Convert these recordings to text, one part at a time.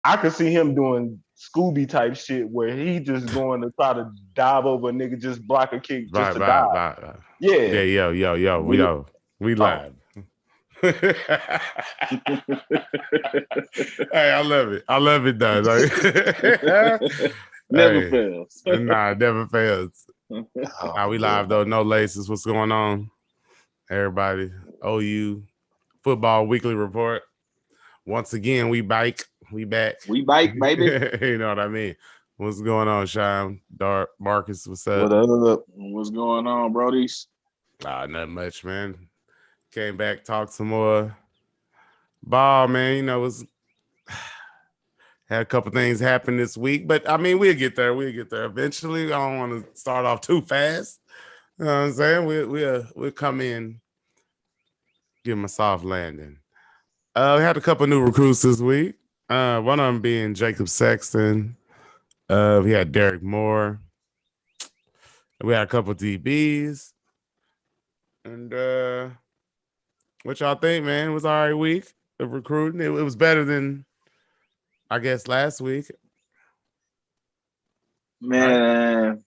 I could see him doing Scooby type shit where he just going to try to dive over a nigga, just block a kick just Right, to dive. right. Yeah, Yeah. We we oh live. Hey, I love it. I love it, though. Like, Never hey, fails. nah, it never fails. Nah, oh we man. live though. No laces. What's going on, everybody? OU football weekly report. Once again, we bike. We back. We bike, baby. You know what I mean? What's going on, Sean? Dark Marcus, what's up? What up? What's going on, Brodies? Nothing much, man. Came back, talked some more ball, man. You know, was had a couple things happen this week, but I mean, we'll get there. We'll get there eventually. I don't want to start off too fast. You know what I'm saying? We'll come in, give them a soft landing. We had a couple new recruits this week. One of them being Jacob Sexton. We had Derek Moore. We had a couple DBs. And what y'all think, man? It was all right week of recruiting. It was better than I guess last week. Right? Man,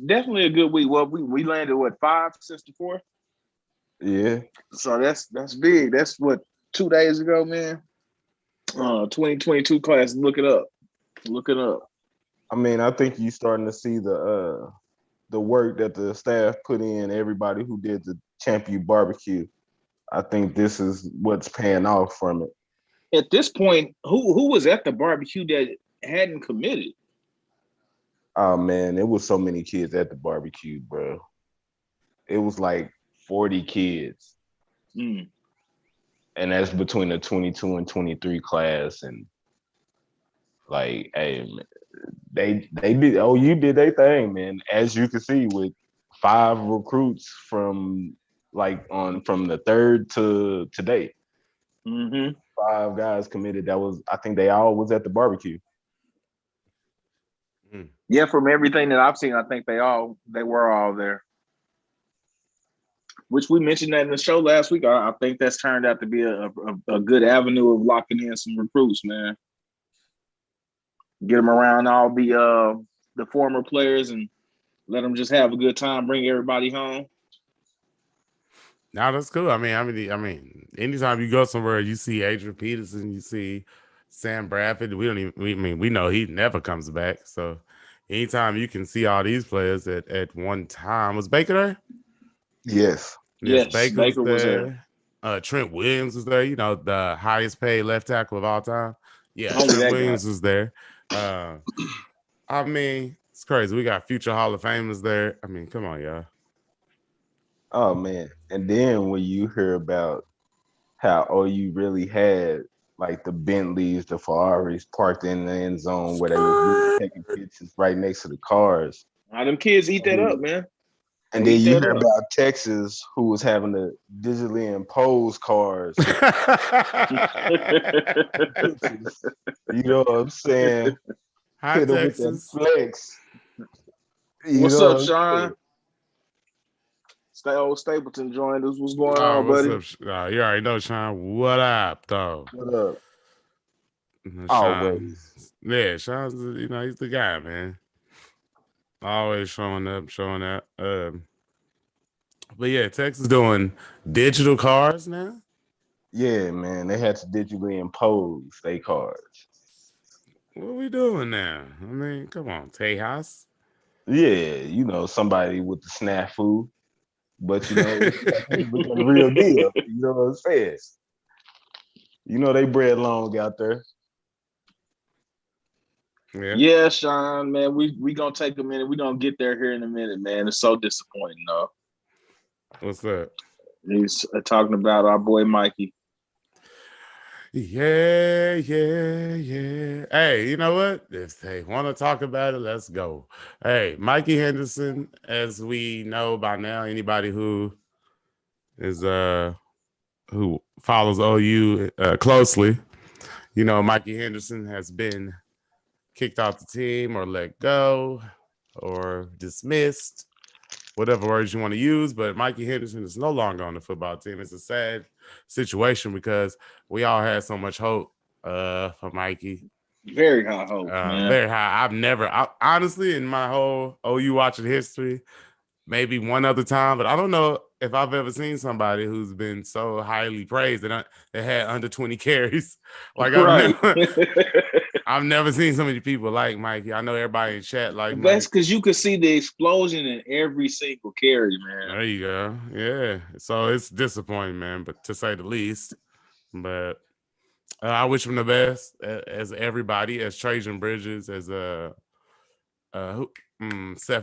definitely a good week. Well, we landed what 5 since the 4th, Yeah. so that's big. That's what 2 days ago, man. 2022 class. Look it up. Look it up. I mean, I think you starting to see the work that the staff put in, everybody who did the champion barbecue. I think this is what's paying off from it. At this point, who was at the barbecue that hadn't committed? Oh man, it was so many kids at the barbecue, bro. It was like 40 kids. Mm. And that's between the 22 and 23 class. And like, hey, they did. Oh, you did their thing, man. As you can see, with 5 recruits from the 3rd to today, Mm-hmm. 5 guys committed. I think they all was at the barbecue. Mm. Yeah, from everything that I've seen, I think they were all there. Which we mentioned that in the show last week. I think that's turned out to be a good avenue of locking in some recruits, man. Get them around all the former players and let them just have a good time. Bring everybody home. Now that's cool. Anytime you go somewhere, you see Adrian Peterson, you see Sam Bradford. We know he never comes back. So anytime you can see all these players at one time, was Baker there? Yes. Yes, Yes, Baker was Baker was there. there. Trent Williams was there. You know, the highest paid left tackle of all time. Yeah, Only Trent that guy. Williams was there. Uh, I mean, it's crazy. We got future Hall of Famers there. I mean, come on, y'all. Oh man. And then when you hear about how you really had like the Bentleys, the Ferraris parked in the end zone where they was really Skirt. taking pictures right next to the cars. Now them kids eat that up, And man. They and then eat you that hear up. about Texas who was having to digitally impose cars pictures. You know what I'm saying? Hi, Hit them with that Texas. flex. You What's know up, what I'm saying? Sean? Stay old Stapleton joined us. What's going Oh, on, what's buddy? up? You already know, Sean. What up, though? What up? Sean. Always. Yeah, Sean's, he's the guy, man. Always showing up, showing out. But yeah, Texas doing digital cars now. Yeah, man. They had to digitally impose their cars. What are we doing now? I mean, come on, Tejas. Yeah, somebody with the snafu, but but the real deal. You know what I'm saying? They bread long out there. Yeah. Yeah, Sean, man, we gonna take a minute. We gonna get there here in a minute, man. It's so disappointing, though. What's up? He's talking about our boy Mikey. Yeah. Hey, you know what? If they want to talk about it, let's go. Hey, Mikey Henderson, as we know by now, anybody is who follows OU closely, Mikey Henderson has been kicked off the team or let go or dismissed, whatever words you want to use. But Mikey Henderson is no longer on the football team. It's a sad situation because we all had so much hope for Mikey. Very high hopes, man. Very high. Honestly, in my whole OU watching history, maybe one other time, but I don't know if I've ever seen somebody who's been so highly praised that had under 20 carries. Like Right. I've never seen so many people like Mikey. I know everybody in chat like Mike. That's because you could see the explosion in every single carry, man. There you go. Yeah. So it's disappointing, man, but to say the least. But I wish him the best as everybody, as Trajan Bridges, as Seth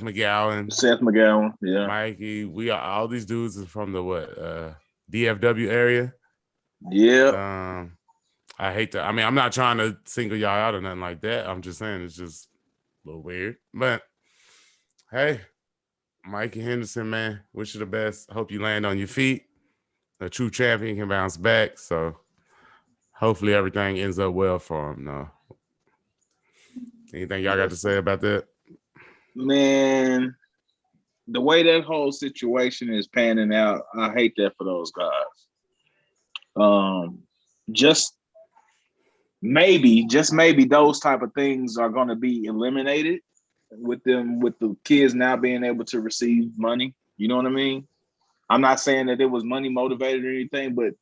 McGowan, yeah. Mikey. We are all these dudes is from the DFW area. Yeah. I hate that. I mean, I'm not trying to single y'all out or nothing like that. I'm just saying it's just a little weird. But hey, Mikey Henderson, man, wish you the best. Hope you land on your feet. A true champion can bounce back. So hopefully everything ends up well for him. No. Anything y'all got to say about that? Man, the way that whole situation is panning out, I hate that for those guys. Just maybe those type of things are going to be eliminated with the kids now being able to receive money. You know what I mean? I'm not saying that it was money motivated or anything, but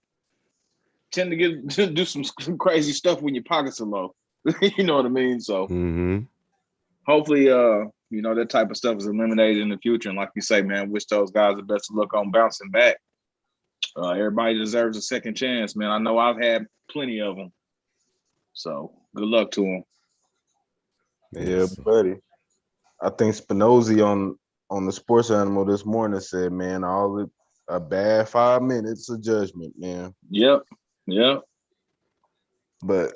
tend to do some crazy stuff when your pockets are low. You know what I mean? So hopefully, that type of stuff is eliminated in the future. And like you say, man, wish those guys the best of luck on bouncing back. Everybody deserves a second chance, man. I know I've had plenty of them. So good luck to them. Yeah, buddy. I think Spinozzi on the Sports Animal this morning said, man, a bad 5 minutes of judgment, man. Yep. But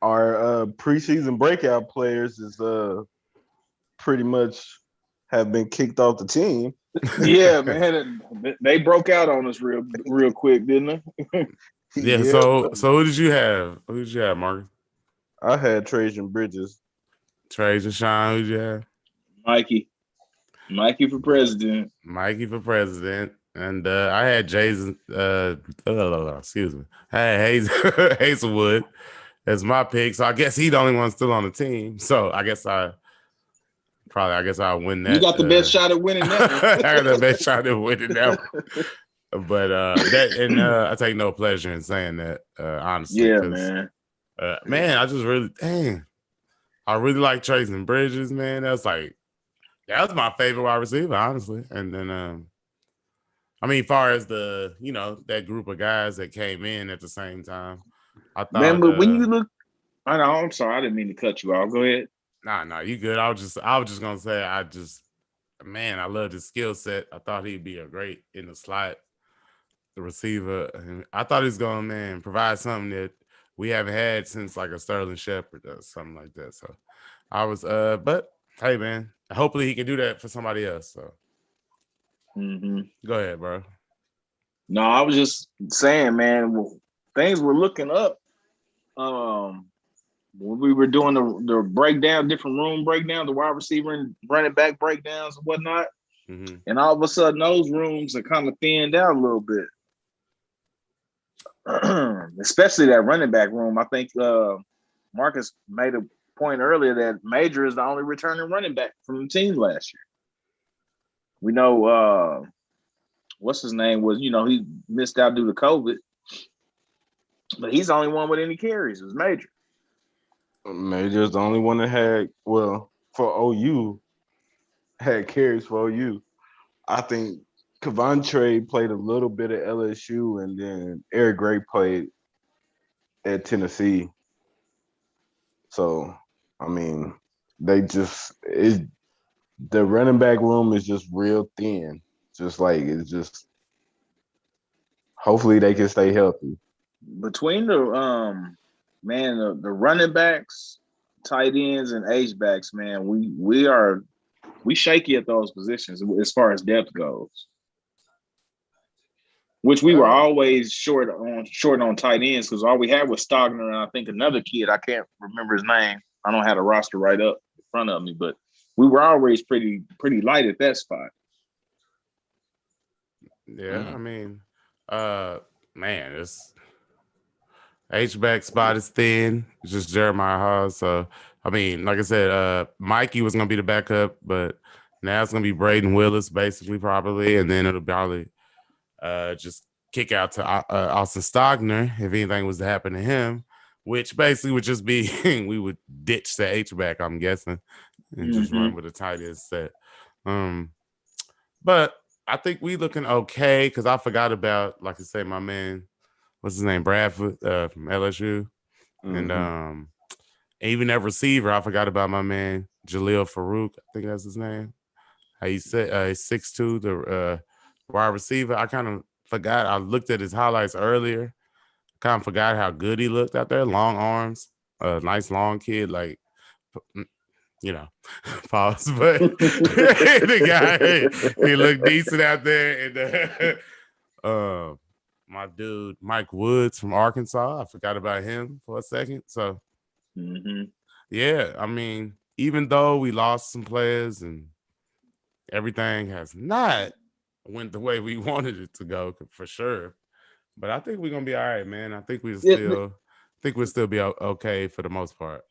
our preseason breakout players is pretty much have been kicked off the team. Yeah, man. They broke out on us real quick, didn't they? Yeah. So who did you have? Who did you have, Marcus? I had Trajan Bridges. Trajan, Sean, who did you have? Mikey for president. Mikey for president. And I had Jason, excuse me. I had Hazelwood as my pick. So I guess he's the only one still on the team. So I guess I'll win that. You got the best shot at winning that one. I got the best shot at winning that one. But I take no pleasure in saying that, honestly. Yeah, man. Man, I really like Trajan Bridges, man. That was my favorite wide receiver, honestly. And then far as that group of guys that came in at the same time, I thought. Man, but when you look, I'm sorry, I didn't mean to cut you off. Go ahead. Nah, you good. I was just gonna say, I love his skill set. I thought he'd be a great in the slot, the receiver. And I thought he was gonna, provide something that we haven't had since like a Sterling Shepard or something like that. So I was, but hey, man, hopefully he can do that for somebody else. So go ahead, bro. No, I was just saying, man, things were looking up. When we were doing the breakdown, different room breakdown, the wide receiver and running back breakdowns and whatnot. And all of a sudden, those rooms are kind of thinned out a little bit. Especially that running back room. I think Marcus made a point earlier that Major is the only returning running back from the team last year. We know what's his name was, he missed out due to COVID. But he's the only one with any carries. It was Major. Major's the only one that had, for OU, had carries for OU. I think Kavontre played a little bit at LSU, and then Eric Gray played at Tennessee. So, the running back room is just real thin. Hopefully they can stay healthy. Between the running backs, tight ends, and H-backs, man, we shaky at those positions as far as depth goes. Which we were always short on tight ends because all we had was Stogner and I think another kid. I can't remember his name. I don't have the roster right up in front of me, but we were always pretty light at that spot. Yeah, H-back spot is thin. It's just Jeremiah Hall. So, I mean, like I said, Mikey was going to be the backup, but now it's going to be Braden Willis, basically, probably. And then it'll probably just kick out to Austin Stogner if anything was to happen to him, which basically would just be we would ditch the H-back, I'm guessing, and just run with a tight end set. But I think we looking okay because I forgot about, like I say, my man, what's his name, Bradford from LSU, and even that receiver, I forgot about my man Jaleel Farouk. I think that's his name. How you said he's 6'2", the wide receiver. I kind of forgot. I looked at his highlights earlier. Kind of forgot how good he looked out there. Long arms, nice long kid, like. Pause, but the guy, he looked decent out there. And my dude, Mike Woods from Arkansas, I forgot about him for a second. So, yeah, I mean, even though we lost some players and everything has not went the way we wanted it to go, for sure. But I think we're going to be all right, man. I think we'll still be okay for the most part.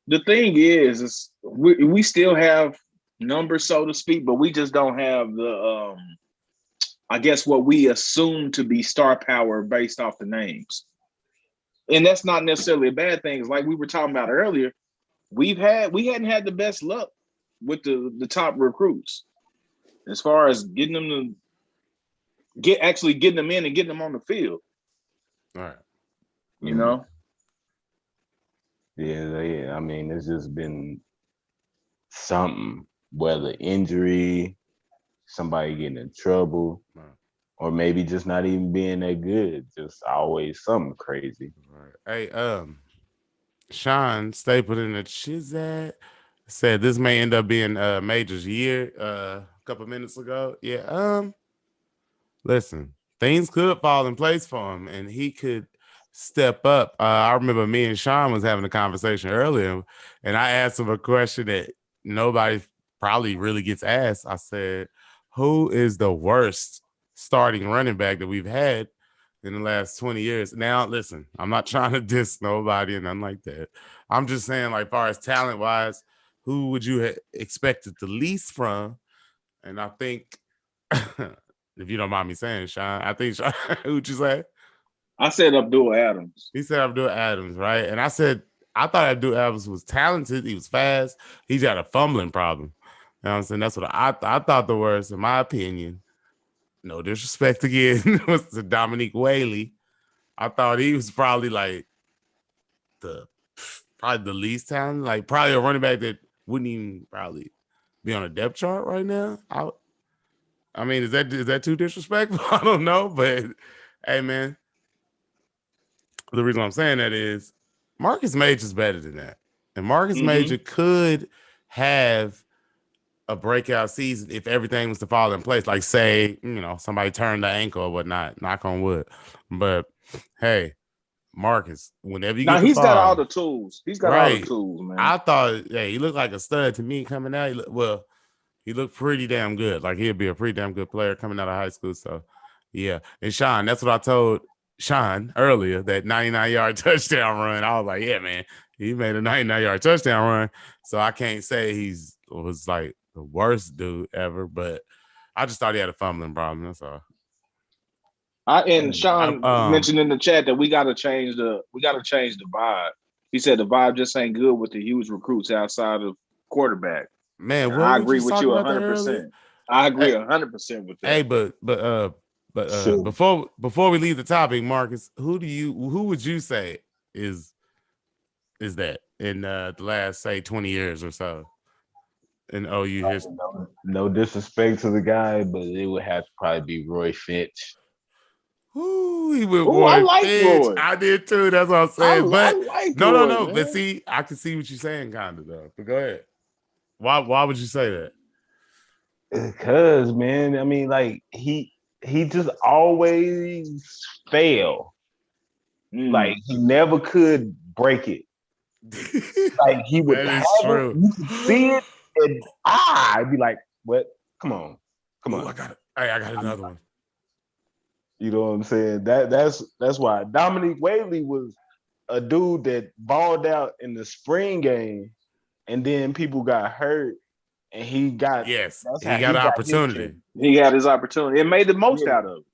The thing is we still have numbers, so to speak, but we just don't have the I guess what we assume to be star power based off the names. And that's not necessarily a bad thing. It's like we were talking about earlier, we hadn't had the best luck with the top recruits as far as getting them to getting them in and getting them on the field. All right. You know? Yeah. I mean, it's just been something, whether injury, somebody getting in trouble, or maybe just not even being that good. Just always something crazy. Right. Hey, Sean Stapled in the Chizat said this may end up being Major's year a couple minutes ago. Yeah. Listen, things could fall in place for him, and he could step up. I remember me and Sean was having a conversation earlier, and I asked him a question that nobody probably really gets asked. I said, who is the worst starting running back that we've had in the last 20 years? Now, listen, I'm not trying to diss nobody and nothing like that. I'm just saying, like, far as talent-wise, who would you have expected the least from? And I think, if you don't mind me saying, Sean, I think, Sean, who'd you say? I said Abdul Adams. He said Abdul Adams, right? And I said, I thought Abdul Adams was talented. He was fast. He's got a fumbling problem. You know what I'm saying? That's what I thought the worst, in my opinion. No disrespect again, was to Dominique Whaley. I thought he was probably like the least talented, like probably a running back that wouldn't even probably be on a depth chart right now. I mean, is that too disrespectful? I don't know, but hey, man. The reason I'm saying that is Marcus Major's better than that. And Marcus Major could have a breakout season if everything was to fall in place. Like, say, somebody turned the ankle or whatnot, knock on wood. But, hey, Marcus, whenever you get the he's ball, got all the tools. He's got all the tools, man. I thought, he looked like a stud to me coming out. He looked pretty damn good. Like, he'd be a pretty damn good player coming out of high school. So, yeah. And Sean, that's what I told Sean earlier, that 99-yard touchdown run. I was like, yeah, man, he made a 99-yard touchdown run. So I can't say was like the worst dude ever, but I just thought he had a fumbling problem. That's all. And Sean mentioned in the chat that we gotta change the vibe. He said the vibe just ain't good with the huge recruits outside of quarterback. Man, I agree with you 100%. I agree 100% with that. Hey, but before we leave the topic, Marcus, who would you say is that in the last, say, 20 years or so in OU history? No disrespect to the guy, but it would have to probably be Roy Finch. Ooh, he went Roy Finch. Roy. I did too. That's what I'm saying. But no. Man. But see, I can see what you're saying, kind of though. But go ahead. Why would you say that? Because, man, I mean, like he just always fail. Like he never could break it. Like he would that have is true. it, you could see it, and I'd be like, "What? Come on." I got it. Hey, I got another one. You know what I'm saying? That's why Dominique Whaley was a dude that balled out in the spring game, and then people got hurt, and he got Yes, that's he how got he an got his opportunity. chance. He had his opportunity. It made the most out of it.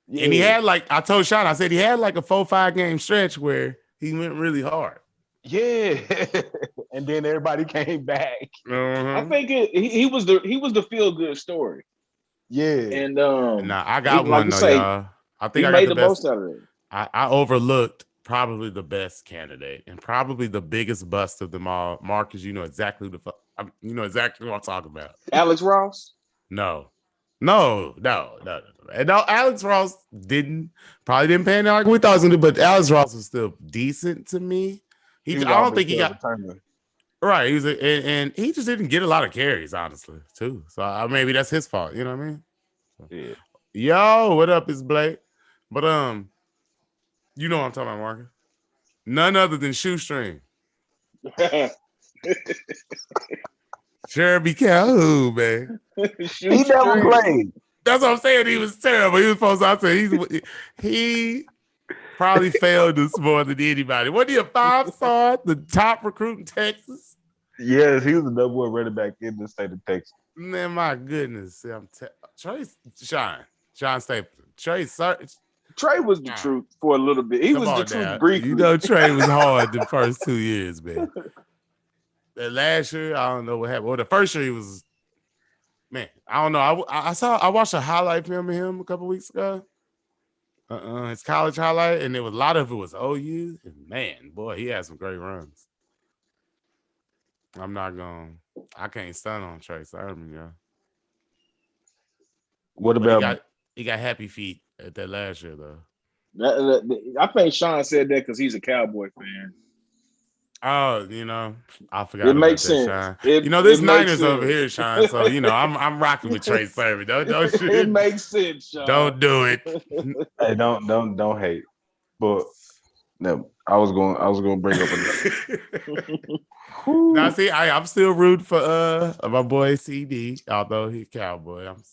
Yeah. And he had I told Sean, I said he had like a 4-5 game stretch where he went really hard. Yeah. And then everybody came back. I think he was the feel good story. Yeah. And nah, I got like one though, say, y'all. I think he I got made the the best. most out of it. I overlooked probably the best candidate and probably the biggest bust of them all. Marcus, you know exactly you know exactly what I'm talking about. Alex Ross? No. And no, Alex Ross probably didn't pan out like we thought he was gonna do, but Alex Ross was still decent to me. He I was don't think he got returner. right. He was and he just didn't get a lot of carries, honestly, too. So maybe that's his fault. You know what I mean? So, Yeah. yo, what up? It's Blake. But you know what I'm talking about, Marcus. None other than Shoestring. Jeremy Calhoun, man. He never played. That's what I'm saying. He was terrible. He was supposed to. I said he probably failed us more than anybody. Wasn't he a 5-star, the top recruit in Texas? Yes, he was the number one running back in the state of Texas. Man, my goodness. Sean Stapleton. Trey was the truth for a little bit. He was the truth briefly. You know, Trey was hard the first 2 years, man. That last year, I don't know what happened. Well, the first year he was, man, I don't know. I watched a highlight film of him a couple weeks ago. His college highlight, and a lot of it was OU. And man, boy, he had some great runs. I can't stun on Trey Sermon, yo. What about he got happy feet at that last year though. I think Sean said that because he's a Cowboy fan. Oh, you know, I forgot it about makes that, sense. Sean. You know, this Niners over here, Sean. So you know, I'm rocking with Trey Sermon. Don't it makes sense, Sean. Don't do it. Hey, don't hate. But no, I was going to bring up another. Now, see, I'm still rooting for my boy CD, although he's Cowboy. I'm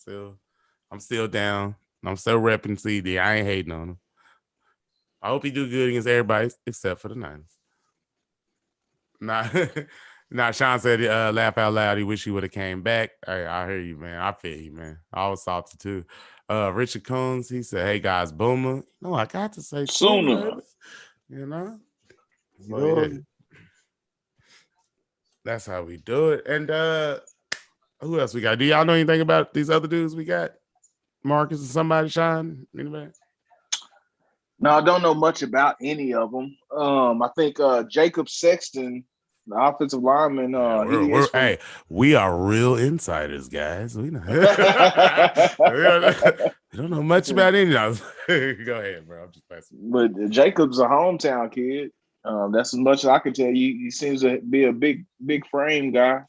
still down. I'm still repping CD. I ain't hating on him. I hope he do good against everybody except for the Niners. Nah, Sean said, laugh out loud. He wish he would have came back. Hey, I hear you, man. I feel you, man. I was salty too. Richard Coons, he said, hey guys, Boomer. No, I got to say Sooner. You know? So, yeah. That's how we do it. And who else we got? Do y'all know anything about these other dudes we got? Marcus and somebody, Sean? Anybody? No, I don't know much about any of them. I think Jacob Sexton, the offensive lineman, hey, we are real insiders, guys. We know. We don't know much about any of them. Go ahead, bro. I'm just passing. But Jacob's a hometown kid. That's as much as I can tell you. He seems to be a big frame guy.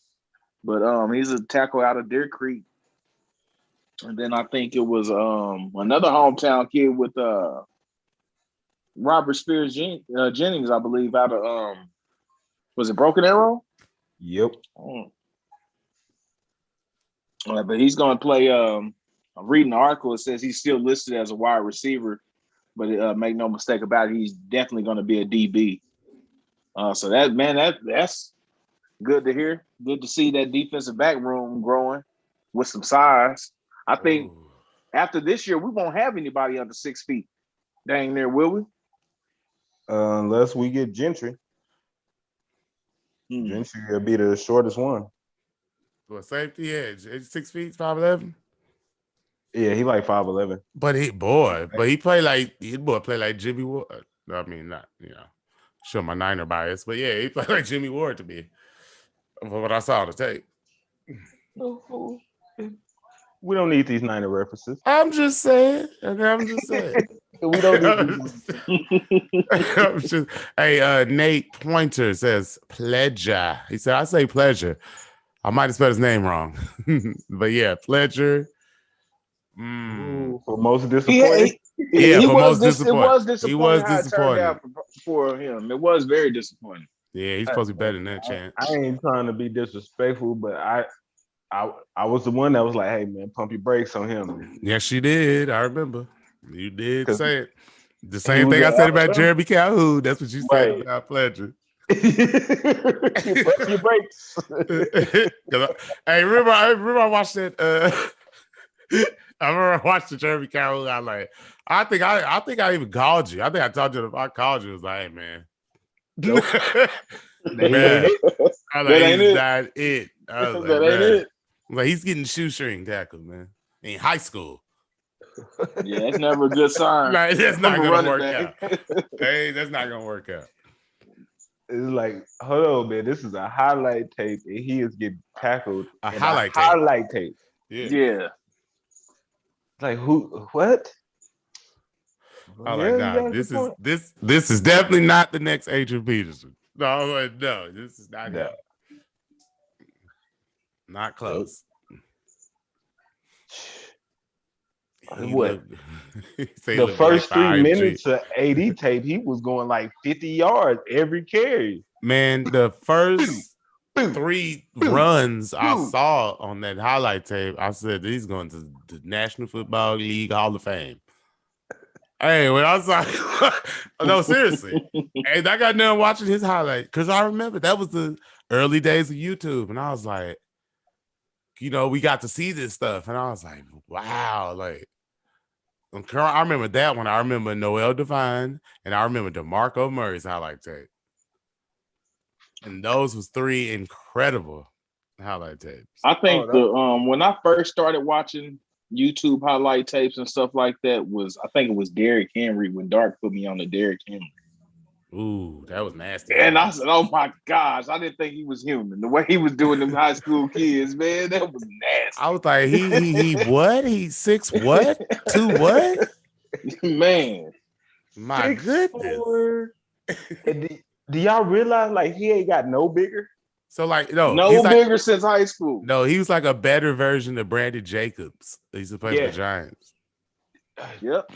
But he's a tackle out of Deer Creek. And then I think it was another hometown kid with Robert Spears Jennings, I believe, out of was it Broken Arrow? Yep. But he's going to play. I'm reading the article. It says he's still listed as a wide receiver, but make no mistake about it, he's definitely going to be a DB. So that's good to hear. Good to see that defensive back room growing with some size. I think after this year, we won't have anybody under 6 feet. Dang near, will we? Unless we get Gentry. Gentry will be the shortest one. Well, safety edge, 6 feet, 5'11". Yeah, he like 5'11". But he play like Jimmy Ward. I mean, not show my Niner bias, but yeah, he played like Jimmy Ward to me. From what I saw on the tape. We don't need these Niner references. I'm just saying. We don't need Hey, Nate Pointer says pleasure. He said, I say pleasure. I might have spelled his name wrong. But yeah, pleasure. For most disappointing. It was disappointing. He was how disappointing. It turned out for him. It was very disappointing. Yeah, he's supposed to be better than that, Chance. I ain't trying to be disrespectful, but I was the one that was like, hey man, pump your brakes on him. Yes, you did. I remember. You did say it. The same thing I said about Jeremy Calhoun. That's what you said about Fletcher. You press your brakes. I remember I watched that. I remember I watched the Jeremy Calhoun. I think I even called you. I think I told you I called you. I was like, hey, man. Nope. Man. I was like, ain't he's it. not it. I was like, That ain't it. Like, he's getting shoestring tackles, man. In high school. Yeah, that's never a good sign. Like, that's not gonna work out. Hey, that's not gonna work out. It's like, hold on, man. This is a highlight tape, and he is getting tackled. A highlight tape. Yeah. Like who? What? I'm like, nah, this is definitely not the next Adrian Peterson. No, I'm like, no, this is not him. Not close. What? The first 3 minutes of AD tape, he was going like 50 yards every carry. Man, the first 3 runs I saw on that highlight tape, I said he's going to the National Football League Hall of Fame. Hey, when I was like, no, seriously. And I got done watching his highlight because I remember that was the early days of YouTube. And I was like, we got to see this stuff. And I was like, wow. Like, I remember that one. I remember Noel Devine and I remember DeMarco Murray's highlight tape. And those was 3 incredible highlight tapes. I think when I first started watching YouTube highlight tapes and stuff like that I think it was Derrick Henry when Dark put me on the Derrick Henry. Ooh, that was nasty. And I said, oh my gosh, I didn't think he was human. The way he was doing them high school kids, man, that was nasty. I was like, he what? He's 6 what? 2 what? Man. My goodness. Do y'all realize like he ain't got no bigger? So like no bigger since high school. No, he was like a better version of Brandon Jacobs. He used to play for the Giants. Yep.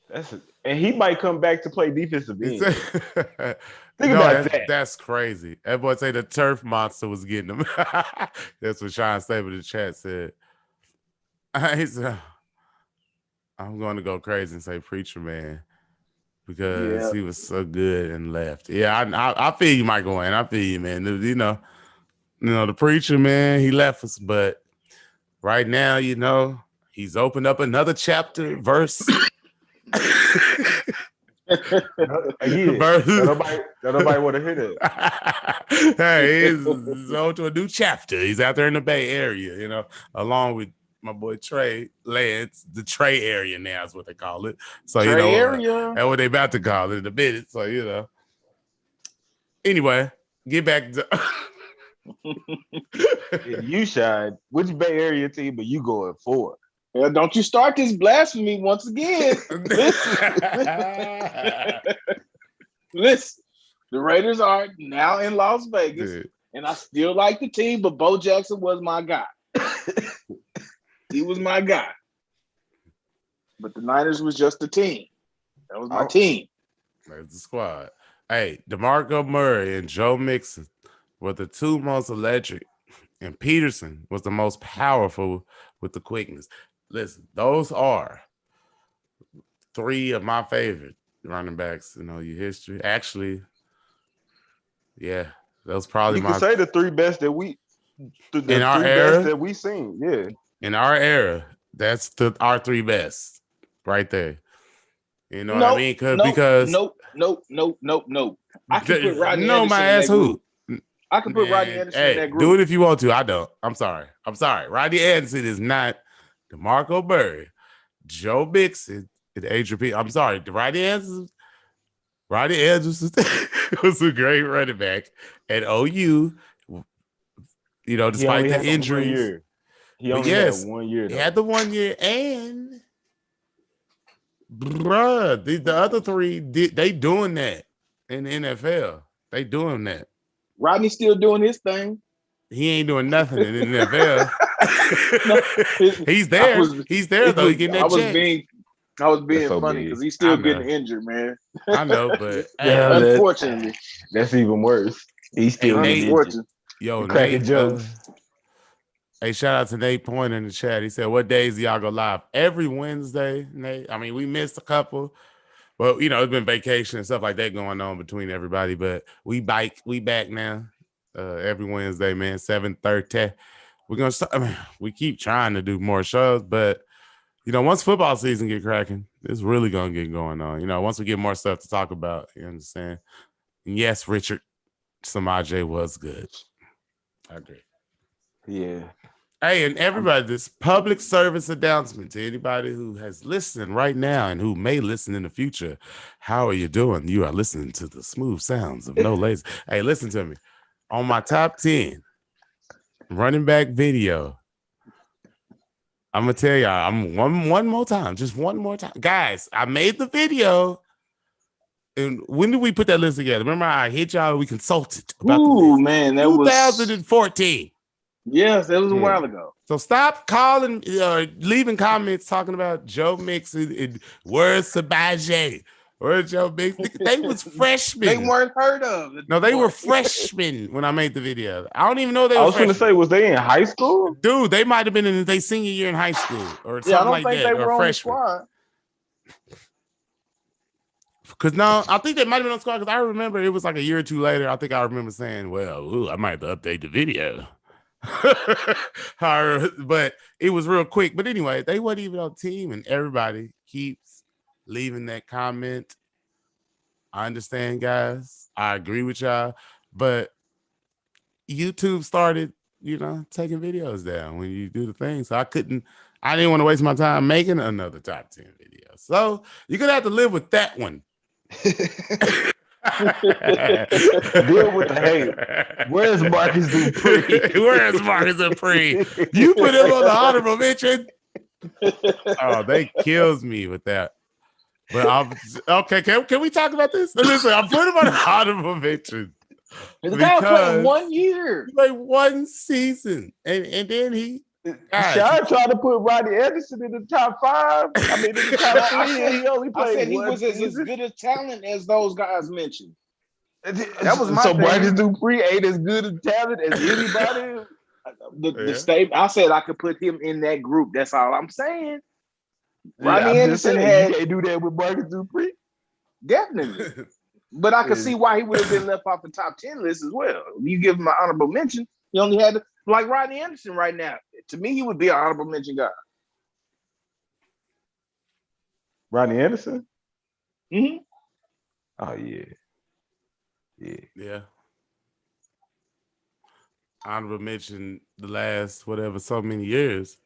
That's it. And he might come back to play defensive end. Think about that. That's crazy. That boy say the turf monster was getting him. That's what Sean Stable in the chat said. I'm going to go crazy and say Preacher Man. Because he was so good and left. Yeah, I feel you, Michael Wayne. I feel you, man. The Preacher, man, he left us, but right now, he's opened up another chapter, verse. Nobody want to hear that. Hey, he's on to a new chapter. He's out there in the Bay Area, along with my boy Trey Lance, the Trey area now is what they call it. So Trey area. That's what they about to call it in a minute. So Anyway, get back to you shine. Which Bay Area team are you going for? Well, don't you start this blasphemy once again. Listen, the Raiders are now in Las Vegas, and I still like the team, but Bo Jackson was my guy. He was my guy. But the Niners was just a team. That was my team. That's the squad. Hey, DeMarco Murray and Joe Mixon were the 2 most electric, and Peterson was the most powerful with the quickness. Listen, those are 3 of my favorite running backs in your history. Actually, yeah, those probably you can say the 3 best that we in our era that we seen. Yeah. In our era, that's our 3 best right there. You know what I mean? Because nope. I can put Rodney Anderson my ass who? I can put Rodney Anderson in that group. Do it if you want to. I don't. I'm sorry. Rodney Anderson is not DeMarco Murray, Joe Mixon, and Adrian Peterson. I'm sorry. Rodney Anderson was a great running back at OU. Despite the injuries. He only had 1 year. He had the 1 year, and bruh, the other 3 they doing that in the NFL. They doing that. Rodney's still doing his thing. He ain't doing nothing in the NFL. He's there. He's there though. He getting that check. I was being funny because he's still getting injured, man. I know, but Hey, shout out to Nate Pointer in the chat. He said, "What days do y'all go live?" Every Wednesday, Nate. I mean, we missed a couple, but you know, it's been vacation and stuff like that going on between everybody. But we back now. Every Wednesday, man, 7:30. We're gonna start. I mean, we keep trying to do more shows, but you know, once football season get cracking, it's really gonna get going on. You know, once we get more stuff to talk about, you understand? And yes, Richard Samaje was good. I agree. Yeah. Hey, and everybody, this public service announcement to anybody who has listened right now and who may listen in the future. How are you doing? You are listening to the smooth sounds of No Lazy. Hey, listen to me. On my top 10 running back video, I'm gonna tell y'all, I'm one more time, just one more time. Guys, I made the video. And when did we put that list together? Remember, I hit y'all, we consulted about the list. Man, that 2014. Yes, that was a while ago. So stop calling, leaving comments talking about Joe Mixon and where's Sabaje? Where's Joe Mixon? They was freshmen. They weren't heard of. No, they were freshmen when I made the video. I don't even know they were. I was going to say, was they in high school? Dude, they might have been in their senior year in high school or something like that. I don't think they were on the squad. Because no, I think they might have been on the squad because I remember it was like a year or two later. I think I remember saying, well, I might have to update the video. But it was real quick. But anyway, they weren't even on the team, and everybody keeps leaving that comment. I understand, guys. I agree with y'all, but YouTube started, taking videos down when you do the thing. So I didn't want to waste my time making another top 10 video. So you're gonna have to live with that one. Deal with the hate. Where's Marcus Dupree? Where's Marcus Dupree? You put him on the honorable mention. Oh, they kills me with that. But okay, can we talk about this? Listen, I put him on the honorable mention. The guy played 1 year. He played one season. And then he Sean tried to put Rodney Anderson in the top 5. I mean, in the top 3, and he only played. I said he was as good a talent as those guys mentioned. That was my so thing. Marcus Dupree ain't as good a talent as anybody. The statement I said I could put him in that group. That's all I'm saying. Rodney Anderson you can't do that with Marcus Dupree. Definitely. But I could see why he would have been left off the top 10 list as well. You give him an honorable mention, he only had like Rodney Anderson right now. To me, he would be an honorable mention guy. Rodney Anderson? Mm-hmm. Oh, yeah. Yeah. Honorable mention the last so many years.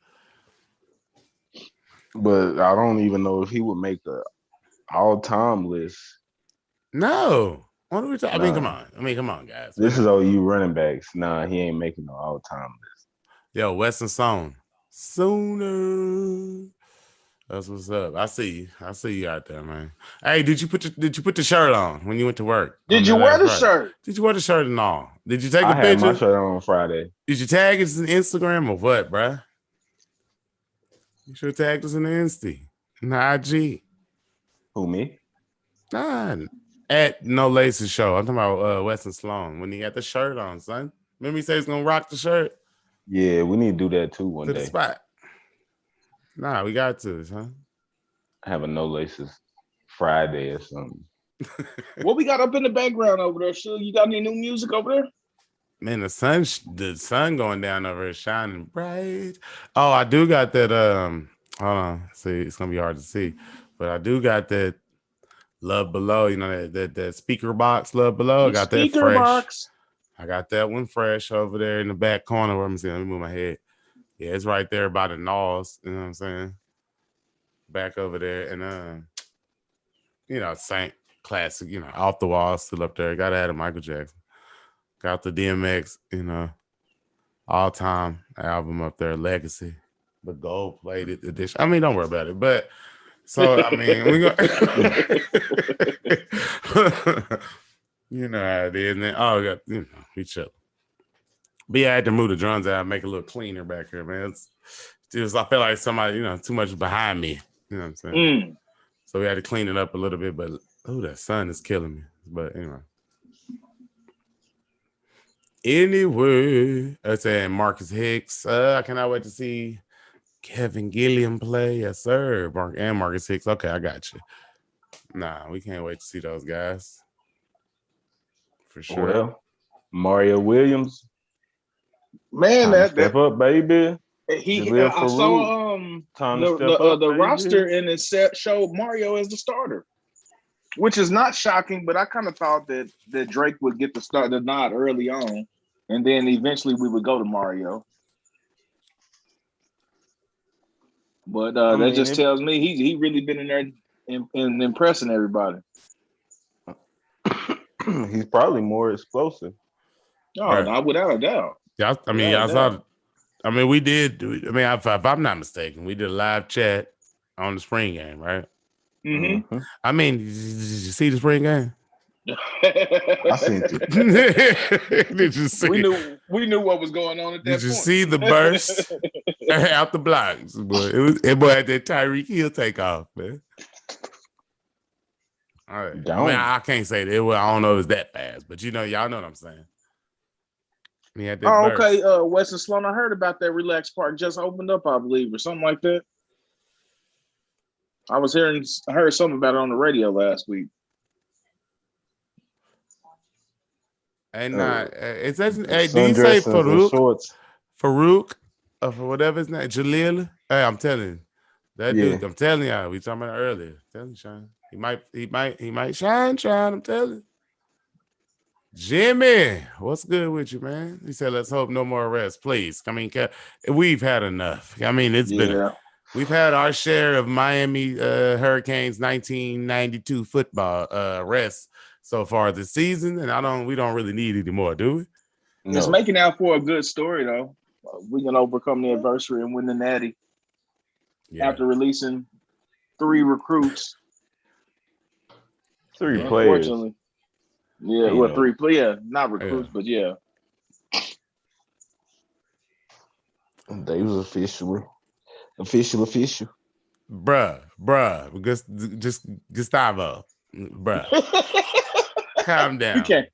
But I don't even know if he would make the all-time list. No. What are we talking? Come on, guys. This is OU running backs. Nah, he ain't making the all-time list. Yo, Weston Sohn. Sooner. That's what's up. I see you out there, man. Hey, did you put the shirt on when you went to work? Did you wear the shirt? Did you wear the shirt and all? Did you take a picture? I had my shirt on Friday. Did you tag us in Instagram or what, bruh? You should have tagged us in the Insta, in the IG. Who, me? Nah, at No Laces Show. I'm talking about Weston Sloan when he had the shirt on, son. Remember he said he's gonna rock the shirt? Yeah, we need to do that too one day. The spot. Nah, we got to, huh? Have a No Laces Friday or something. What we got up in the background over there? Sure, you got any new music over there? Man, the sun going down over here shining bright. Oh, I do got that. Hold on. See, it's gonna be hard to see, but I do got that Love Below. You know that speaker box Love Below. I got that fresh. Box. I got that one fresh over there in the back corner. Let me move my head. Yeah, it's right there by the Nalls. You know what I'm saying? Back over there, and Saint classic. Off the wall, still up there. Gotta add a Michael Jackson. Got the DMX, all-time album up there, Legacy, the gold-plated edition. I mean, don't worry about it. But so I mean, we go. You know how it is. And then, we chill. But yeah, I had to move the drums out, make it a little cleaner back here, man. I felt like somebody, too much behind me. You know what I'm saying? So we had to clean it up a little bit. But that sun is killing me. But anyway. Anyway, I saying Marcus Hicks. I cannot wait to see Kevin Gilliam play. Yes, sir. Marcus Hicks. Okay, I got you. Nah, we can't wait to see those guys. For sure. Well, Mario Williams. Man, Time to step up, baby. I saw Time to step up, the baby. roster and it showed Mario as the starter, which is not shocking. But I kind of thought that Drake would get the nod early on, and then eventually we would go to Mario. But that just tells me he really been in there and impressing everybody. He's probably more explosive. Oh, right. Not without a doubt. Yeah, I mean, I saw. I mean, we did. I mean, if I'm not mistaken, we did a live chat on the spring game, right? Mm-hmm. I mean, did you see the spring game? I seen it. Did you see? We knew what was going on at that point. Did you see the burst out the blocks? Boy, it had that Tyreek Hill takeoff, man. All right. I mean, I can't say that. I don't know if it's that fast, but y'all know what I'm saying. Okay. Western Sloan, I heard about that Relax Park just opened up, I believe, or something like that. I heard something about it on the radio last week. And it says, hey, do you say Farouk? Farouk, for whatever his name, Jalil? Hey, I'm telling you, that dude. I'm telling y'all, we talking about it earlier. I'm telling you, Sean, he might shine. I'm telling you. Jimmy, what's good with you, man? He said, let's hope no more arrests, please. I mean, we've had enough. I mean, it's been we've had our share of Miami Hurricanes 1992 football arrests so far this season, and we don't really need any more, do we? No. It's making out for a good story, though. We can overcome the adversity and win the Natty after releasing 3 recruits. 3 players. Yeah, well, 3 players, not recruits, but yeah. They was official. Bruh. Just Gustavo. Bruh. Calm down. You can't.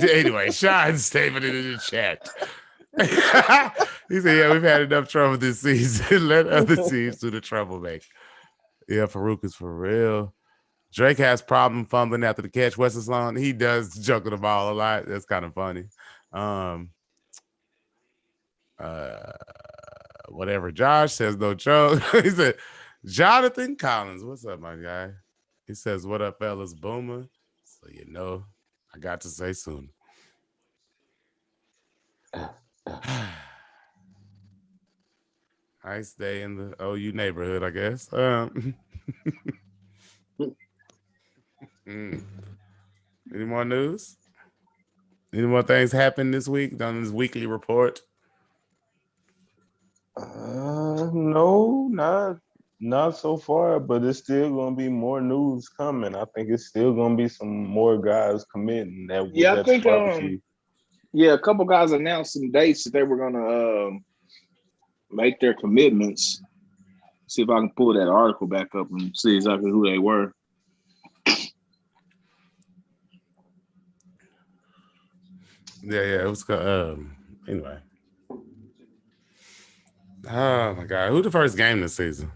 Anyway, Sean's statement in the chat. He said, yeah, we've had enough trouble this season. Let other teams do the troublemaking. Yeah, Farouk is for real. Drake has problem fumbling after the catch. Weston Sloan, he does juggle the ball a lot. That's kind of funny. Whatever. Josh says no joke. He said, Jonathan Collins, what's up, my guy? He says, what up, fellas? Boomer. So I got to say soon. Nice day in the OU neighborhood, I guess. Any more news? Any more things happened this week on this weekly report? No, not so far, but it's still gonna be more news coming. I think it's still gonna be some more guys committing that. Yeah, I think a couple guys announced some dates that they were gonna make their commitments. See if I can pull that article back up and see exactly who they were. Yeah, it was anyway. Oh my God, who the first game this season?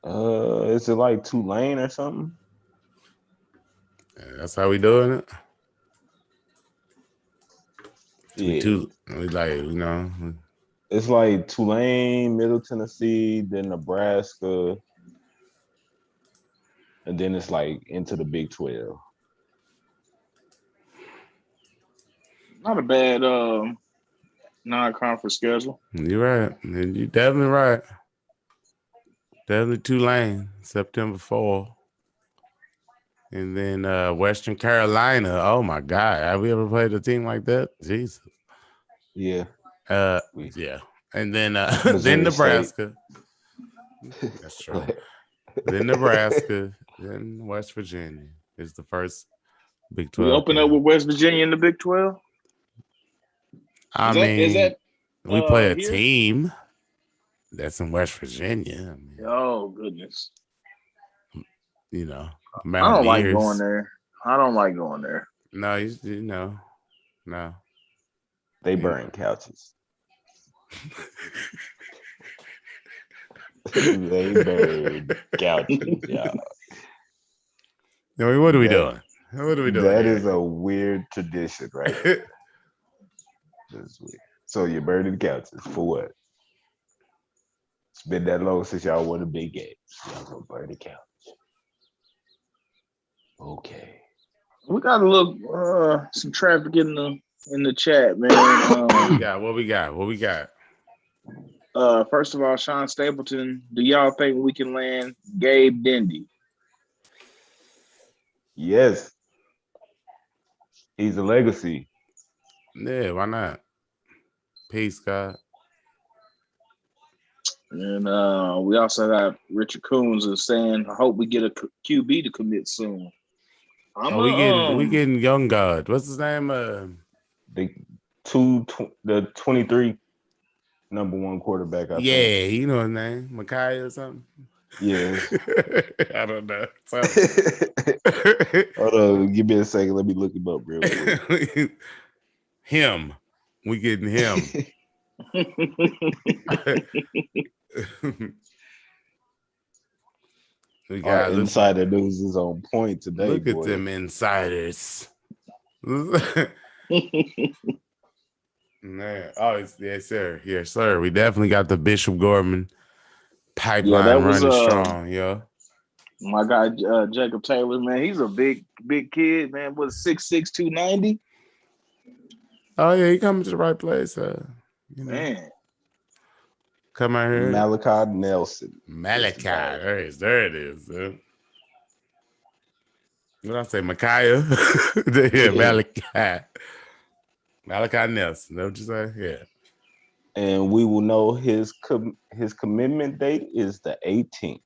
Is it like Tulane or something? Yeah, that's how we doing it. Yeah, it's like Tulane, Middle Tennessee, then Nebraska, and then it's like into the Big 12. Not a bad non-conference schedule. You're right. You're definitely right. Definitely Tulane, September 4. And then Western Carolina. Oh my God. Have we ever played a team like that? Jesus. Yeah. Yeah. And then then Nebraska. That's true. Then Nebraska. Then West Virginia is the first Big 12. We open up with West Virginia in the Big 12. We play a team that's in West Virginia. Oh goodness! I don't like going there. No, no. They burn couches. They burn couches, y'all. What are we doing? What are we doing? That here? is a weird tradition, right? That's weird. So you're burning couches for what? It's been that long since y'all won a big game. Y'all gonna burn the couch. Okay. We got a little some traffic in the chat, man. What we got? First of all, Sean Stapleton, do y'all think we can land Gabe Dindy? Yes. He's a legacy. Yeah, why not? Peace, God. And we also got Richard Coons is saying, I hope we get a QB to commit soon. We getting young God. What's his name? The 23 number one quarterback. I think. You know his name, Micaiah or something. Yes. I don't know. Hold on, give me a second. Let me look him up real quick. Him. We getting him. We got Our insider news is on point today. Look boy. at them insiders. Man. Oh, yes, sir. Yes, sir. We definitely got the Bishop Gorman pipeline running strong, yo. My guy Jacob Taylor, man, he's a big kid, man. Was 6'6", 290. Oh yeah, he coming to the right place. Man, come out here. Malachi Nelson. There it is. What I say, Micaiah? Yeah, Malachi Nelson. Know what you say? Yeah. And we will know his commitment date is the 18th.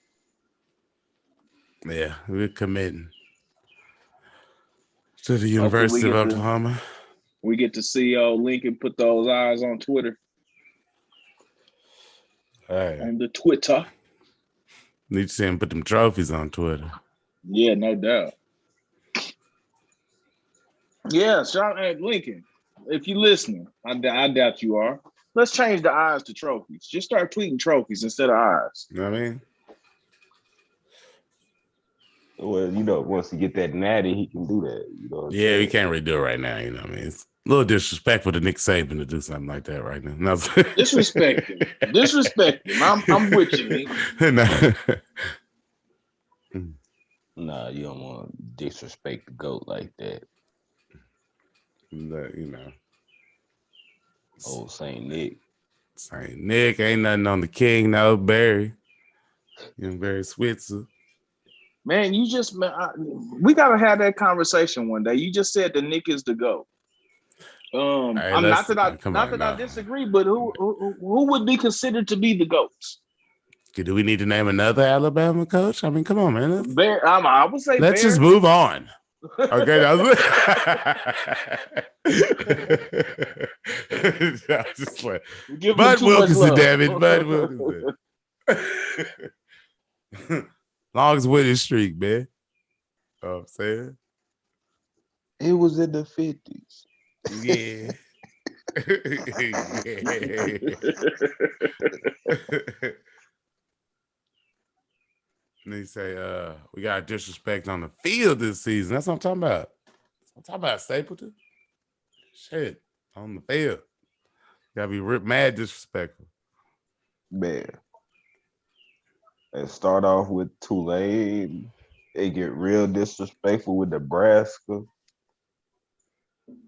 Yeah, we're committing to the University of Oklahoma. We get to see Lincoln put those eyes on Twitter. Hey. On the Twitter. Need to see him put them trophies on Twitter. Yeah, no doubt. Yeah, shout out Lincoln. If you're listening, I doubt you are. Let's change the eyes to trophies. Just start tweeting trophies instead of eyes. You know what I mean? Well, once he get that natty, he can do that. Yeah, we can't really do it right now. You know what I mean? It's a little disrespectful to Nick Saban to do something like that right now. No. Disrespect him. I'm with you, man. Nah, you don't want to disrespect the GOAT like that. Old Saint Nick. Saint Nick ain't nothing on the king, no Barry. Barry Switzer. Man, we gotta have that conversation one day. You just said that Nick is the GOAT. Not that I disagree, but who would be considered to be the GOATs? Do we need to name another Alabama coach? I mean, come on, man. I would say let's just move on. Okay, that was just like Bud Wilkinson, damn it, Bud Wilkinson. Long as winning streak, man. You know what I'm saying? It was in the 50s. Yeah. And they say, we got disrespect on the field this season. That's what I'm talking about. I'm talking about Stapleton. Shit, on the field. Gotta be mad disrespectful. Man. They start off with Tulane. They get real disrespectful with Nebraska.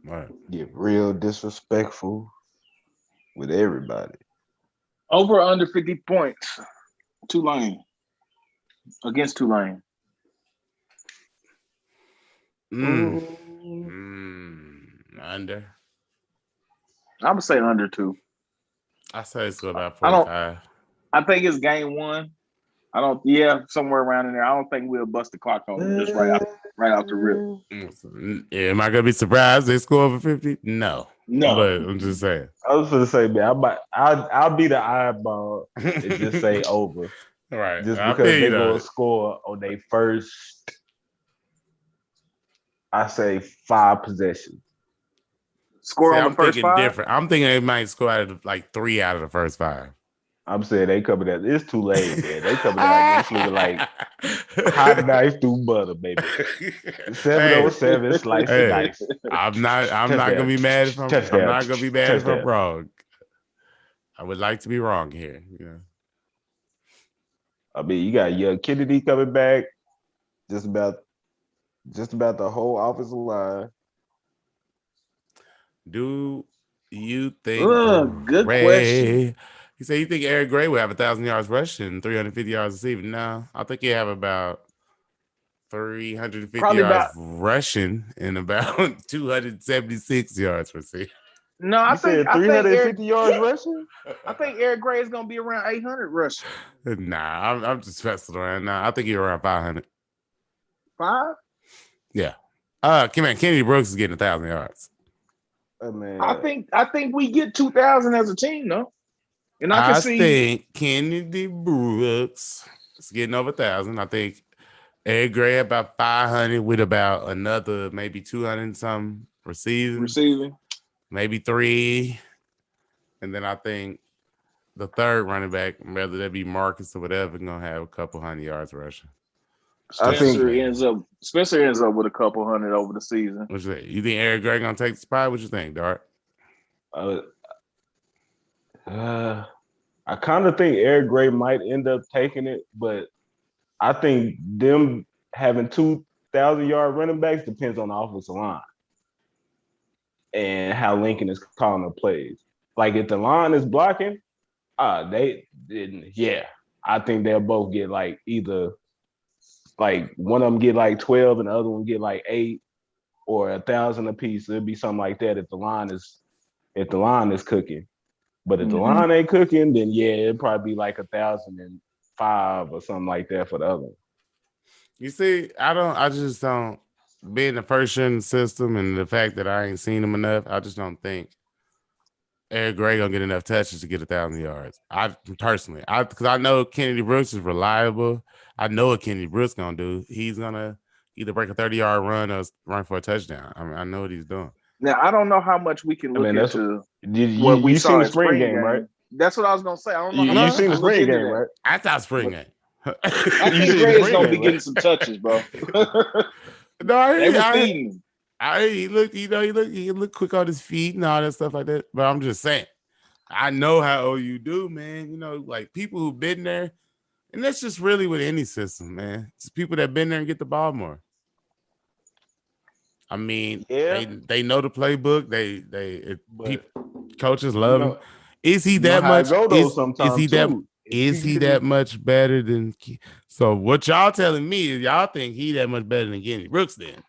Right. Get real disrespectful with everybody. Over under 50 points. Tulane. Against Tulane. Under. I would say under 2. I say it's about 45. I think it's game 1. Somewhere around in there. I don't think we'll bust the clock on it just right out the rip. Yeah, am I gonna be surprised they score over 50? No. But I'm just saying. I was gonna say, man, I'll be the eyeball and just say over. Right. Just because they're gonna score on their first I say 5 possessions. Score See, on the I'm first thinking 5. different. I'm thinking they might score out of like 3 out of the first 5. I'm saying they coming out. It's too late, man. They coming out this looking like hot knife through butter, baby. Hey, 707 slice and hey, dice. I'm not gonna Touchdown. be mad if I'm Touchdown. not gonna be mad if I'm Touchdown. wrong. I would like to be wrong here. I mean, you got young Kennedy coming back. Just about the whole offensive line. Do you think Good question. Gray? You say you think Eric Gray will have 1,000 yards rushing, 350 yards receiving? No, I think he have about 350 Probably yards about. rushing and about 276 yards receiving. No, You said I think Eric. 350 yards rushing? I think Eric Gray is gonna be around 800 rushing. Nah, I'm just messing around. Nah, I think he's around 500. 5. Yeah. Kennedy Brooks is getting 1,000 yards. Oh, man. I think we get 2,000 as a team, though. And I can see. think Kennedy Brooks is getting over 1,000. I think Eric Gray about 500 with about another maybe 200 some receiving, maybe 3. And then I think the third running back, whether that be Marcus or whatever, gonna have a couple hundred yards rushing. Spencer ends up with a couple hundred over the season. What you think? You think Eric Gray gonna take the spot? What you think, Dart? I kind of think Eric Gray might end up taking it, but I think them having 2,000-yard running backs depends on the offensive line and how Lincoln is calling the plays. Like if the line is blocking, I think they'll both get like either like one of them get like 12 and the other one get like 8 or 1,000 apiece. It'll be something like that if the line is cooking. But if the line ain't cooking, then it'd probably be like 1,005 or something like that for the other one. You see, I just don't, being the first year in the system and the fact that I ain't seen him enough, I just don't think Eric Gray gonna get enough touches to get 1,000 yards. Because I know Kennedy Brooks is reliable. I know what Kennedy Brooks gonna do. He's gonna either break a 30-yard run or run for a touchdown. I mean, I know what he's doing. Now I don't know how much we can look into what we you saw seen the in spring game, right? That's what I was gonna say. I don't know. You seen the spring game, right? I thought spring game. I think Gray's gonna be getting some touches, bro. No, they were feeding him. He looked quick on his feet and all that stuff like that. But I'm just saying, I know how OU do, man. You know, like people who've been there, and that's just really with any system, man. It's people that been there and get the ball more. I mean, they know the playbook. Coaches love him. Is he that much? Is he that much better than? So what y'all telling me is y'all think he that much better than Kennedy Brooks? Then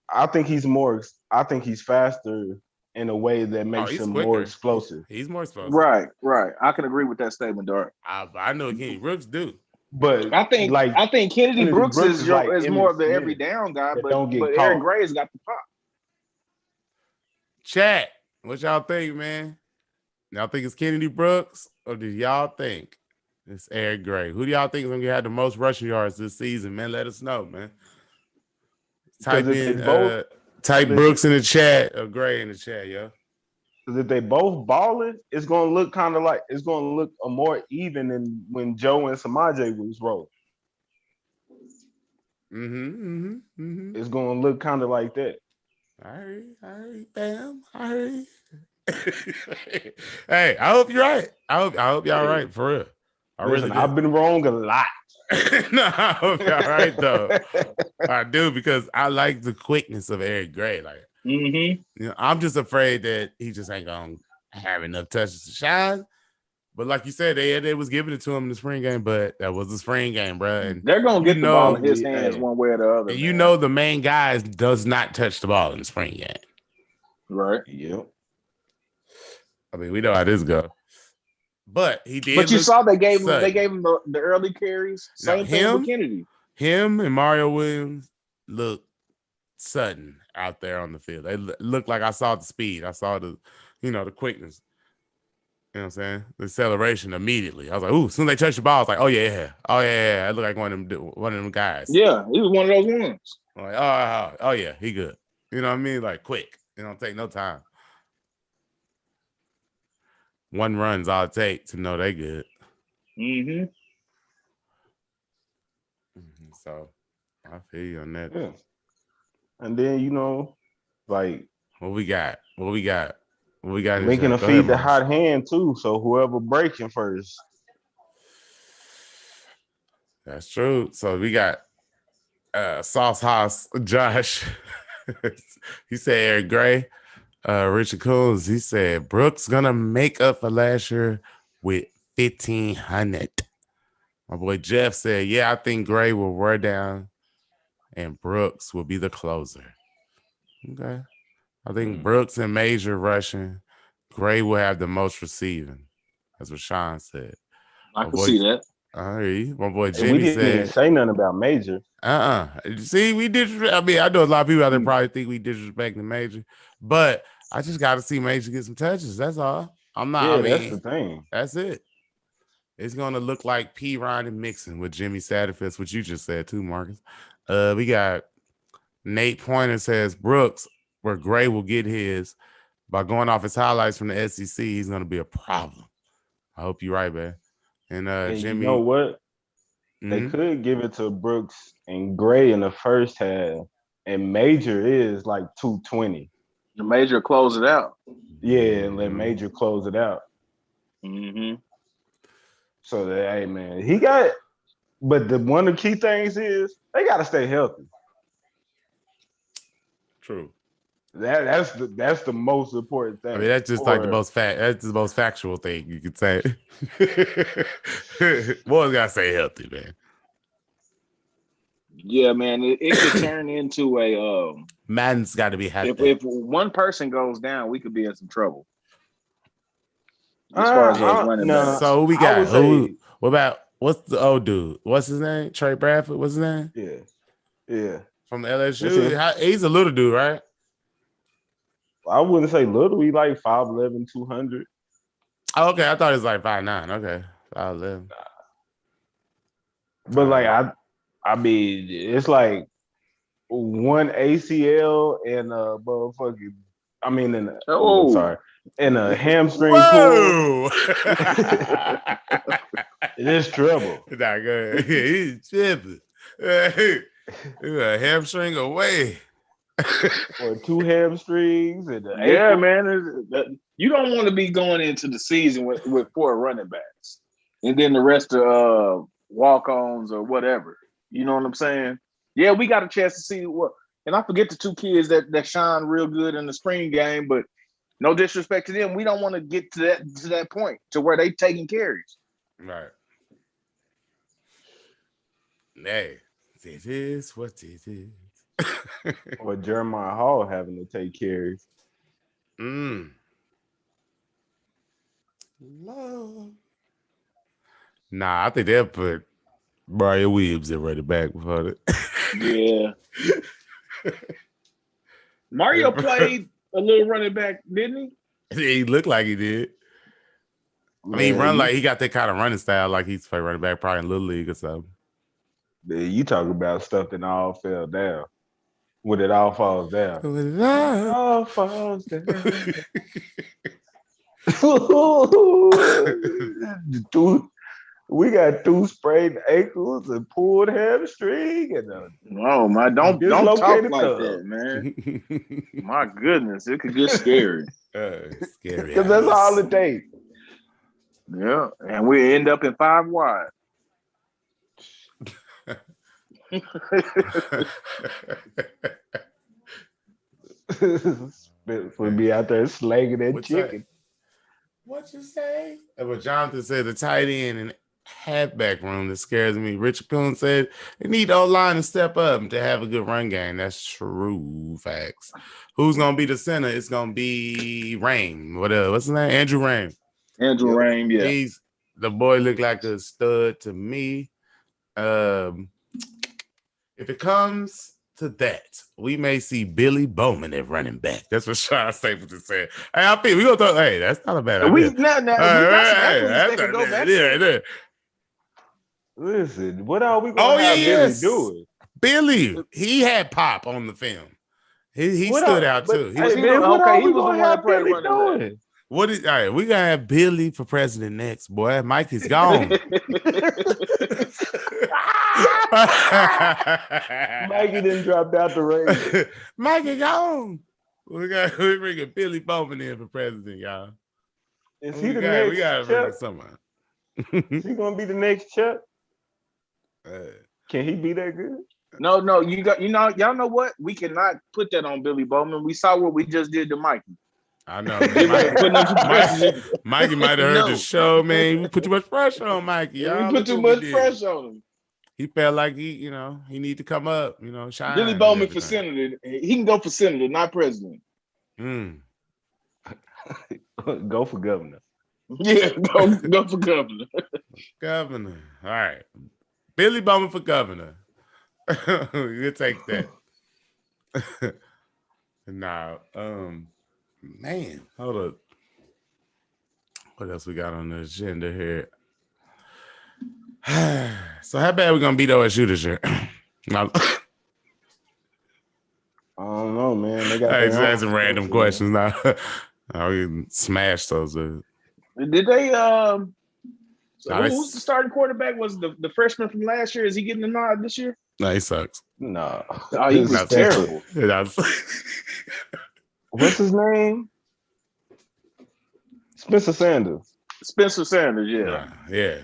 I think he's faster in a way that makes him quicker. more explosive. He's more explosive. Right. I can agree with that statement, Dart. I know what Kennedy Brooks do. But I think Kennedy Brooks is more of the every down guy, but Eric Gray's got the pop. Chat, what y'all think, man? Y'all think it's Kennedy Brooks, or do y'all think it's Eric Gray? Who do y'all think is gonna have the most rushing yards this season, man? Let us know, man. Type Brooks in the chat or Gray in the chat, yo. Because if they both balling, it's gonna look more even than when Joe and Samaje was rolling. It's gonna look kind of like that. All right, bam. All right. Hey, I hope you're right. I hope y'all right for real. I've been wrong a lot. No, I hope y'all right though. I do, because I like the quickness of Eric Gray. Like, you know, I'm just afraid that he just ain't gonna have enough touches to shine. But like you said, they was giving it to him in the spring game, but that was the spring game, bro. And they're gonna get the ball in his hands one way or the other. And you know the main guy does not touch the ball in the spring game. Right. Yep. I mean, we know how this go. But he did. But you saw they gave him the early carries. Same thing with Kennedy. Him and Mario Williams look sudden out there on the field. They look like I saw the speed. I saw the quickness. You know what I'm saying? The acceleration immediately. I was like, ooh, as soon as they touch the ball, I was like, oh yeah. I look like one of them guys. Yeah, he was one of those ones. I'm like, oh yeah, he good. You know what I mean? Like quick. It don't take no time. One run's all it take to know they good. Mm-hmm. So I feel you on that. Yeah. And then, like What we got? Lincoln to Go ahead, feed the Marcus. hot hand too. So whoever breaking first. That's true. So we got Sauce House Josh. He said Eric Gray. Richard Coons, he said Brooks gonna make up for last year with 1,500. My boy Jeff said, yeah, I think Gray will wear down and Brooks will be the closer. Okay. I think Brooks and Major rushing. Gray will have the most receiving. That's what Sean said. I can see that. I hear you. My boy We Jimmy didn't even said, say nothing about Major. See, we disrespect. I mean, I know a lot of people out there probably think we disrespecting Major, but I just got to see Major get some touches. That's all. I'm not. Yeah, I mean, that's the thing. That's it. It's gonna look like P. Ryan and Mixon with Jimmy Satterfield, what you just said too, Marcus. We got Nate Pointer says Brooks, where Gray will get his by going off his highlights from the SEC. He's gonna be a problem. I hope you're right, man. And Jimmy, you know what? They could give it to Brooks and Gray in the first half, and Major is like 220. The Major close it out. Yeah, and let Major close it out. Mm-hmm. So that, hey man, but one of the key things is they got to stay healthy. True. That's the most important thing. I mean, that's just like that's the most factual thing you could say. Boys gotta stay healthy, man. Yeah, man, it could turn into a Madden's got to be happy. If one person goes down, we could be in some trouble. As far as running back. So we got what's the old dude? What's his name? Trey Bradford. What's his name? Yeah. From the LSU. He's a little dude, right? I wouldn't say little. He like 5'11", 200. Oh, okay. I thought he was like 5'9". Okay, 5'11". But like I mean, it's like one ACL and a motherfucking. I mean, and a hamstring pull. It is trouble. Not good. He's tripping. A hamstring away. Or 2 hamstrings and ankle. Man. You don't want to be going into the season with 4 running backs, and then the rest of walk-ons or whatever. You know what I'm saying? Yeah, we got a chance to see what. And I forget the 2 kids that shine real good in the spring game, but no disrespect to them, we don't want to get to that point to where they taking carries. Right. Hey, it is what it is. Or Jeremiah Hall having to take carries. Love. Nah, I think they'll put Brian Williams in running back before that. Yeah. Mario played a little running back, didn't he? He looked like he did. I mean, he run like he got that kind of running style, like he's playing running back probably in Little League or something. You talk about stuff that all fell down. When it all falls down. When it all falls down. We got 2 sprained ankles and pulled hamstring and don't talk like that, man. My goodness, it could get scary. Scary. Because that's all it takes. Yeah, and we end up in 5 wide. We'll be out there slanging that chicken. What you say? What Jonathan said, the tight end and halfback room that scares me. Richard Coon said they need O-line to step up to have a good run game. That's true facts. Who's gonna be the center? It's gonna be Rain. What's his name? Andrew Rain. Andrew Rain, yeah. The boy looked like a stud to me. If it comes to that, we may see Billy Bowman at running back. That's what Sean Stapleton said. Hey, I think we gonna talk. Hey, that's not a bad idea. Listen, what are we gonna have Billy doing? Billy, he had pop on the film. He stood out too. Hey, man, what okay, are he we was the gonna one that have played Billy running left. doing? All right, we gonna have Billy for president next, boy. Mikey's gone. Mikey didn't drop out the race. Mikey gone. We bringing Billy Bowman in for president, y'all. Is We he the gotta next bring Chuck? someone. Is he gonna be the next Chuck? Can he be that good? No, y'all know what? We cannot put that on Billy Bowman. We saw what we just did to Mikey. I know, man. Putting him for president. Mikey might have heard No. the show, man. We put too much pressure on Mikey. Y'all. We put too much pressure on him. He felt like he need to come up, shine. Billy Bowman for senator. He can go for senator, not president. Go for governor. Yeah, go for governor. Governor. All right. Billy Bowman for governor. You'll take that. Now, man, hold up. What else we got on the agenda here? So how bad we gonna beat OSU this year? I don't know, man. They got just asking random questions now. We can smash those. Did they? Who's the starting quarterback? Was the freshman from last year? Is he getting the nod this year? No, he sucks. No. Oh, he was terrible. What's his name? Spencer Sanders. Spencer Sanders, yeah. Yeah.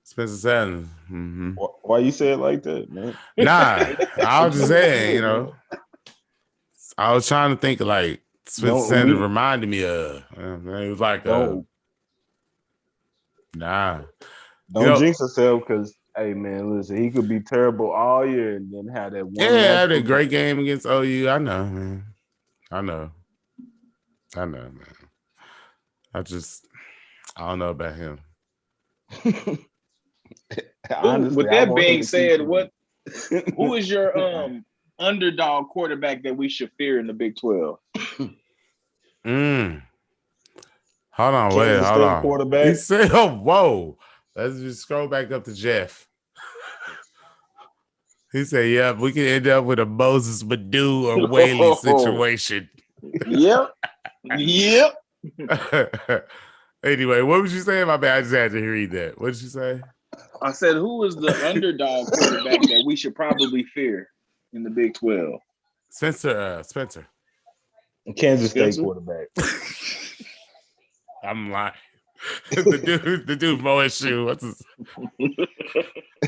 Spencer Sanders. Mm-hmm. Why you say it like that, man? Nah, I was just saying, I was trying to think of like Spencer Sanders reminded me of. It was like nah. Don't jinx yourself because, hey, man, listen, he could be terrible all year and then have that one. Yeah, had a great game against OU. I know, man. I know, man. I don't know about him. Honestly, with that being said, who is your underdog quarterback that we should fear in the Big 12? Hold on, hold on. Quarterback. He said, "Oh, whoa." Let's just scroll back up to Jeff. He said, "Yeah, we can end up with a Moses Badu or Whaley situation." Yep. Anyway, what was you saying? My bad. I just had to read that. What did you say? I said, who is the underdog quarterback that we should probably fear in the Big 12? Spencer. Kansas State quarterback. I'm lying. the dude from OSU.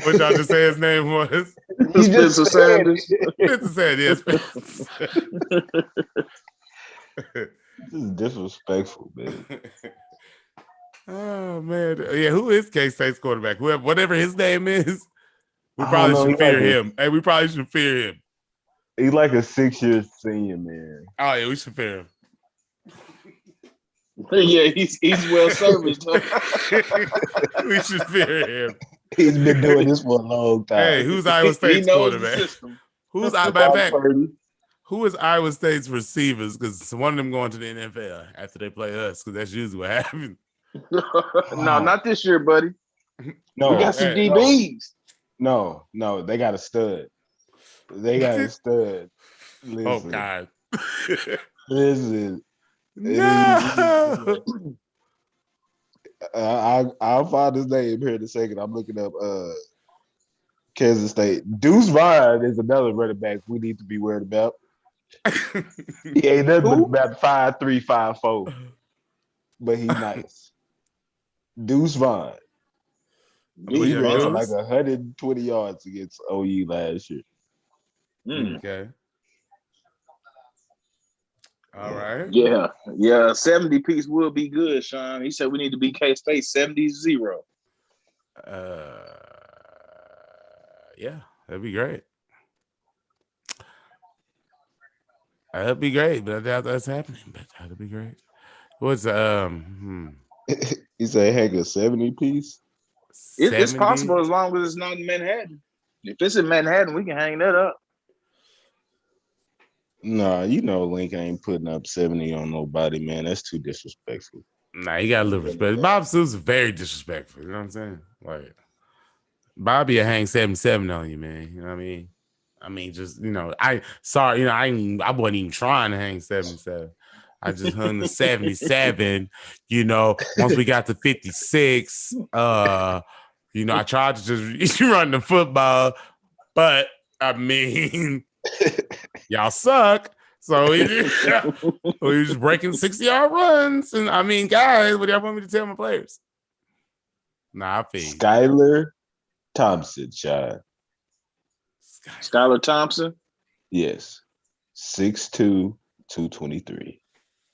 What y'all just say his name was? Spencer Sanders. Spencer Sanders. This is disrespectful, man. Oh man, yeah. Who is K-State's quarterback? Whatever his name is, we probably should fear him. Hey, we probably should fear him. He's like a 6-year senior, man. Oh yeah, we should fear him. Yeah, he's well serviced. We should fear him. He's been doing this for a long time. Hey, who's Iowa State's quarterback? Who's who is Iowa State's receivers? Because one of them going to the NFL after they play us, because that's usually what happens. No, not this year, buddy. No, we got some DBs. No, they got a stud. They got a stud. Listen, oh God. Listen. No. I'll find his name here in a second. I'm looking up Kansas State. Deuce Vine is another running back we need to be worried about. He ain't nothing but about 5'3", 5'4", but he's nice. Deuce Vine. He ran for like 120 yards against OU last year. Okay. All right. Yeah. 70 piece will be good, Sean. He said we need to be K-State 70-0. Yeah, that'd be great. That'd be great, but I doubt that's happening. But that'd be great. What's You say heck a 70 piece? It's possible as long as it's not in Manhattan. If it's in Manhattan, we can hang that up. Nah, Link ain't putting up 70 on nobody, man. That's too disrespectful. Nah, you got a little respect. Bob Stoops is very disrespectful. You know what I'm saying? Like, Bobby will hang 77 on you, man. You know what I mean? Just I wasn't even trying to hang 77. I just hung the 77. Once we got to 56, I tried to just run the football, but y'all suck. So we just breaking 60-yard runs. And guys, what do y'all want me to tell my players? Nah, I feel Skylar Thompson, child. Skylar Thompson? Yes. 6'2", 223.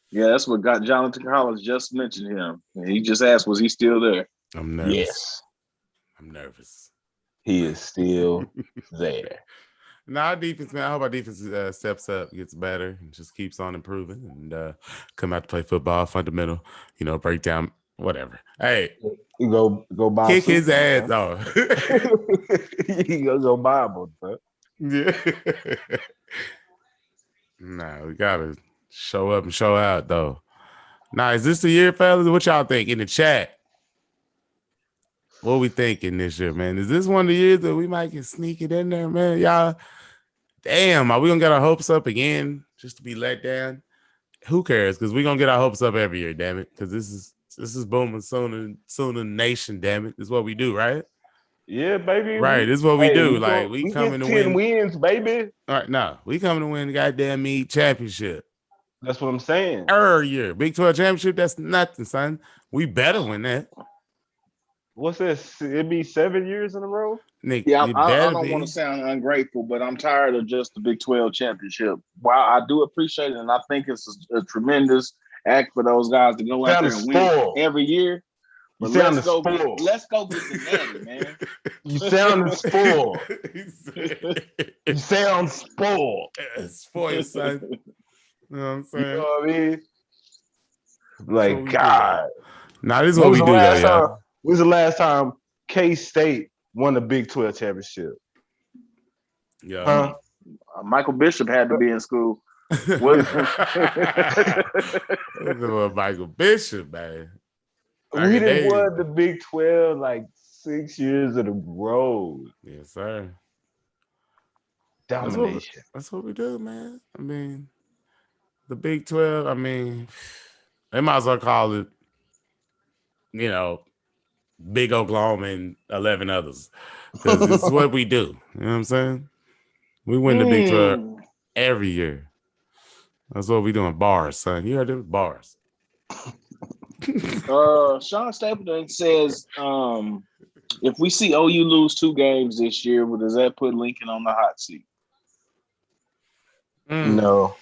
Yeah, that's what got Jonathan Collins just mentioned him. And he just asked, was he still there? I'm nervous. Yes. I'm nervous. He is still there. Our defense, man. I hope our defense steps up, gets better, and just keeps on improving and come out to play football, fundamental, breakdown, whatever. Hey, you go buy kick his ass though. You go buy him, bro. Yeah. Nah, we gotta show up and show out though. Now, is this the year, fellas? What y'all think in the chat? What we thinking this year, man? Is this one of the years that we might get sneak it in there, man? Y'all, damn, are we gonna get our hopes up again just to be let down? Who cares? Because we're gonna get our hopes up every year, damn it. Because this is Boomer Sooner Nation, damn it. This is what we do, right? Yeah, baby. Right, this is what we do. Like we coming to 10 win wins, baby. All right, no, we coming to win the goddamn meat championship. That's what I'm saying. Every year, Big 12 championship. That's nothing, son. We better win that. What's this? It'd be 7 years in a row. Nick, yeah, I don't want to sound ungrateful, but I'm tired of just the Big 12 championship. While I do appreciate it, and I think it's a tremendous act for those guys to go out there and win every year. But let's go get the natty, man. You sound spoiled. You sound spoiled. Spoiled, son. You know what I'm saying? You know what I mean? Like, God. Now, this is what we do, though, y'all. When's the last time K-State won the Big 12 championship? Yeah. Huh? Michael Bishop had to be in school. Michael Bishop, man. We done won the Big 12 like 6 years in a row. Yes, sir. Domination. That's what we do, man. The Big 12, they might as well call it, Big Oklahoma and 11 others. Because it's what we do. You know what I'm saying? We win the Big 12 every year. That's what we doing. Bars, son. You heard them? Bars. Sean Stapleton says, if we see OU lose 2 games this year, does that put Lincoln on the hot seat? No,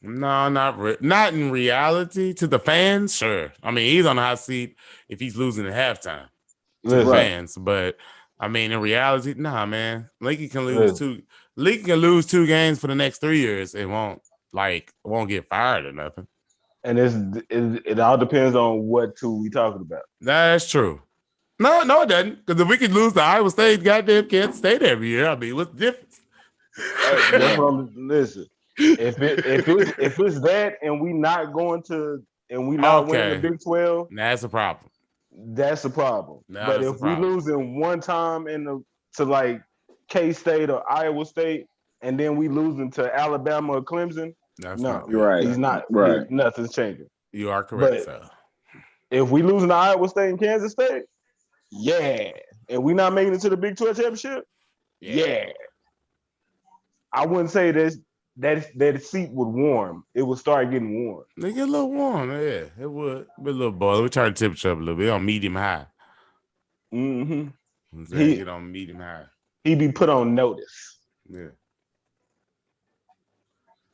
not in reality. To the fans, sure. He's on the hot seat if he's losing at halftime to the fans. But in reality, nah, man. Lincoln can lose two. Lincoln can lose 2 games for the next 3 years. It won't get fired or nothing. And it all depends on what 2 we talking about. That's true. No, it doesn't. Because if we could lose to Iowa State, goddamn Kansas State every year, what's the difference? Listen, if it's that and we not going to and we not winning the Big 12, that's a problem. That's a problem. But if we losing one time to like K-State or Iowa State, and then we losing to Alabama or Clemson, you're right. He's not right. Nothing's changing. You are correct, sir. If we losing to Iowa State and Kansas State, and we not making it to the Big 12 championship, I wouldn't say that seat would warm. It would start getting warm. They get a little warm, yeah. It would. Be a little boiler. We turn the temperature up a little bit on medium high. Mm-hmm. Get on medium high. He be put on notice. Yeah.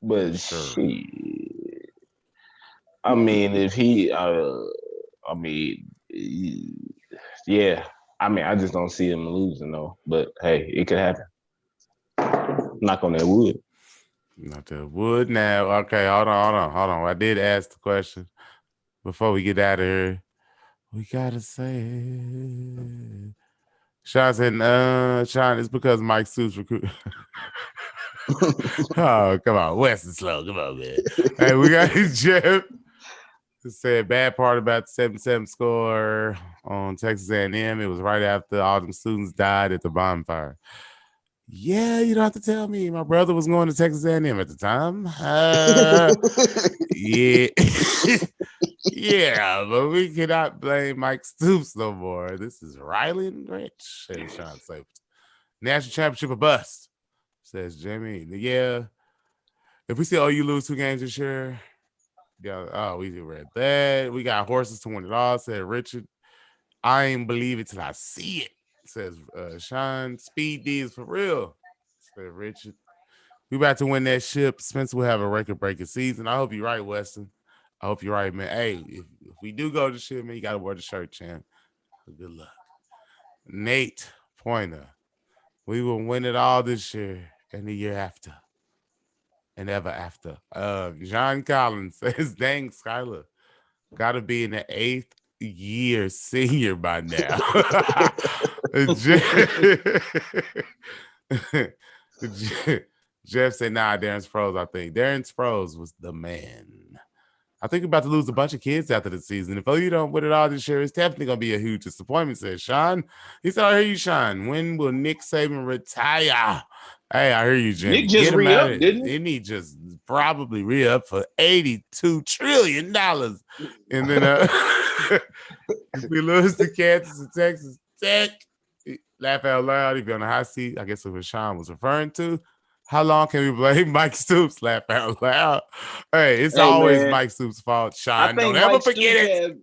But sure. If he, I just don't see him losing though. But hey, it could happen. Knock on that wood. Not that wood now. Okay, hold on. I did ask the question before we get out of here. We gotta say it. Sean said, Sean, it's because Mike Suits recruit. Oh, come on. West is slow. Come on, man. Hey, we got Jeff. It said bad part about the 7-7 score on Texas A&M. It was right after all them students died at the bonfire. Yeah, you don't have to tell me. My brother was going to Texas A&M at the time. Yeah. Yeah, but we cannot blame Mike Stoops no more. This is Riley and Rich, says Sean Saban. National championship or bust, says Jimmy. Yeah. If we see OU lose 2 games this year, yeah. Oh, we read that. We got horses to win it all, said Richard. I ain't believe it till I see it, says Sean. Speed D is for real, said Richard. We about to win that ship. Spencer will have a record-breaking season. I hope you're right, Weston. I hope you're right, man. Hey, if we do go to ship, man, you got to wear the shirt, champ. Good luck. Nate Pointer. We will win it all this year and the year after. And ever after. John Collins says, dang, Skylar. Got to be in the 8th year senior by now. Jeff said, nah, Darren Sproles, I think. Darren Sproles was the man. I think we're about to lose a bunch of kids after the season. If OU don't win it all this year, it's definitely going to be a huge disappointment, says Sean. He said, I hear you, Sean. When will Nick Saban retire? Hey, I hear you, Jimmy. Nick just re-up, didn't he? Didn't he just probably re-up for $82 trillion? And then if we lose to Kansas and Texas Tech, laugh out loud. If you're on the hot seat, I guess that's what Sean was referring to. How long can we blame Mike Stoops? Laugh out loud. Hey, it's always man. Mike Stoops' fault, Sean. Don't ever forget it.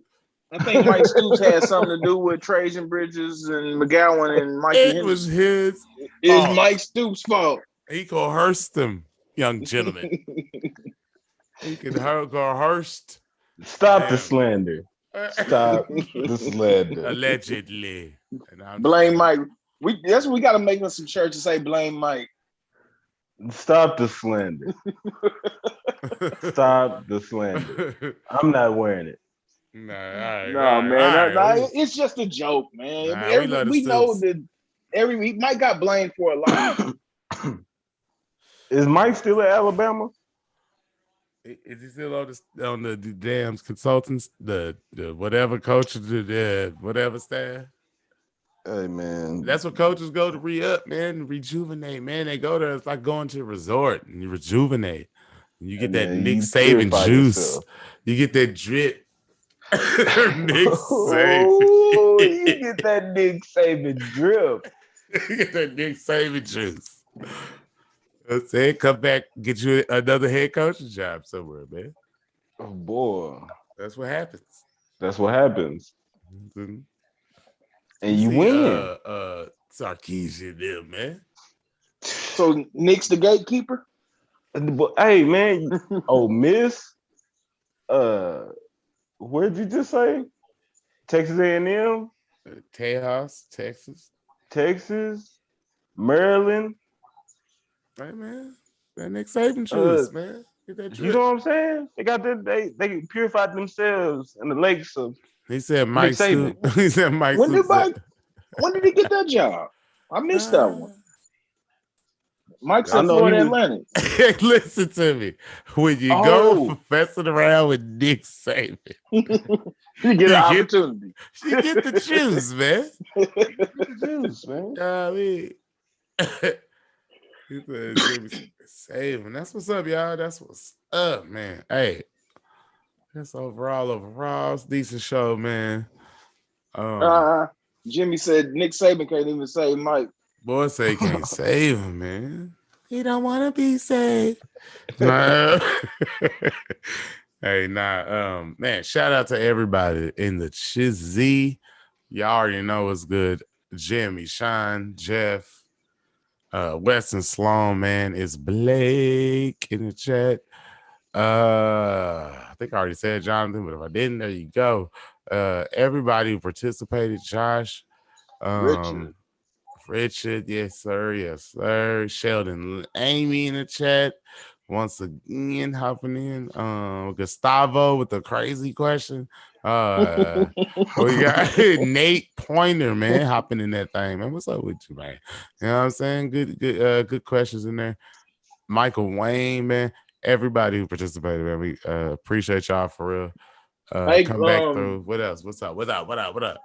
I think Mike Stoops had something to do with Trajan Bridges and McGowan and Mikey Henderson. It was his fault. It's Mike Stoops' fault. He coerced them, young gentlemen. He can coerced. Stop the slander. Stop the slander. Allegedly. Blame Mike. We got to make us some shirts to say blame Mike. Stop the slander. Stop the slander. I'm not wearing it. Man. It's just a joke, man. We know that Mike got blamed for a lot. Is Mike still at Alabama? Is he still on the damn consultants, the whatever coach, the whatever staff? Hey, man. That's what coaches go to re-up, man, rejuvenate, man. They go there. It's like going to a resort and you rejuvenate. And you get that Nick Saban juice. Yourself. You get that drip. Nick Saban. You get that Nick Saban drip. You get that Nick Saban juice. That's it. Come back, get you another head coaching job somewhere, man. Oh, boy. That's what happens. That's what happens. Mm-hmm. And you win. Sarkeesian there, man. So Nick's the gatekeeper? But, hey, man. Miss. Where'd you just say? Texas A&M? Tejas, Texas. Texas. Maryland. Hey, man. That Nick Saban juice, man. Get that you know what I'm saying? They got that. They purified themselves in the lakes of. He said Mike Stoops. He said Mike Stoops. When did he get that job? I missed that one. Mike said Florida Atlantic. Listen to me. When you go messing around with Nick Saban, you get an opportunity. You get the juice, man. Get the juice, man. I mean, he said Saban. That's what's up, y'all. That's what's up, man. Hey. That's overall. It's a decent show, man. Jimmy said Nick Saban can't even save Mike. Boy say he can't save him, man. He don't want to be saved. Hey, man, shout out to everybody in the Chizzy. Y'all already know what's good. Jimmy, Sean, Jeff, Weston Sloan, man. It's Blake in the chat. I think I already said Jonathan, but if I didn't, there you go. Everybody who participated, Josh, Richard, yes sir. Sheldon, Amy in the chat once again hopping in. Gustavo with the crazy question. We got Nate Pointer, man, hopping in that thing, man. What's up with you, man? You know what I'm saying? Good questions in there. Michael Wayne, man. Everybody who participated, man, we appreciate y'all for real. Hey, come back through. What else? What's up? What up?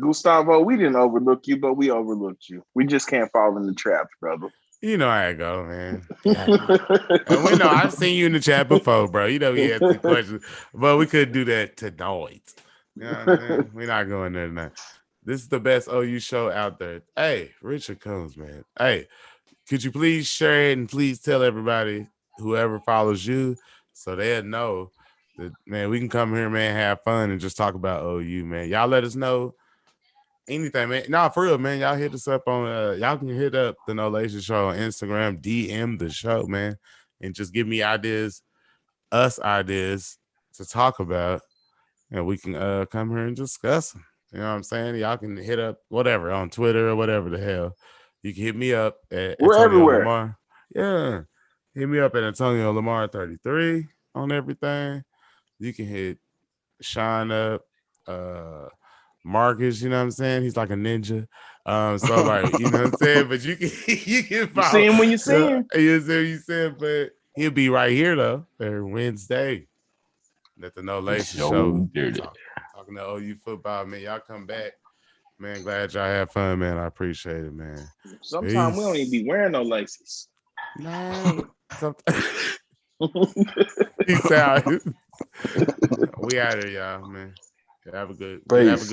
Gustavo, we didn't overlook you, but we overlooked you. We just can't fall in the traps, brother. You know how it go, man. And we know I've seen you in the chat before, bro. You know we had the questions, but we couldn't do that tonight. You know what I'm saying? We're not going there tonight. This is the best OU show out there. Hey, Richard Combs, man. Hey, could you please share it and please tell everybody, whoever follows you, so they'll know that, man, we can come here, man, have fun and just talk about OU, man. Y'all let us know anything, man. No, for real, man. Y'all hit us up on y'all can hit up the No Lazy Show on Instagram, DM the show, man, and just give me ideas to talk about, and we can come here and discuss them. You know what I'm saying? Y'all can hit up whatever on Twitter or whatever the hell. You can hit me up at We're Antonio everywhere. Lamar. Yeah. Hit me up at Antonio Lamar 33 on everything. You can hit Sean up, Marcus, you know what I'm saying? He's like a ninja. So like, you know what I'm saying? But you can You see him when you see him. You see what you said, but he'll be right here though, every Wednesday. At the No Lazy Show. Talking to OU football, man. Y'all come back. Man, glad y'all had fun, man. I appreciate it, man. Sometimes we don't even be wearing no laces. Man. Peace out. We out here, y'all, man. Have a good week.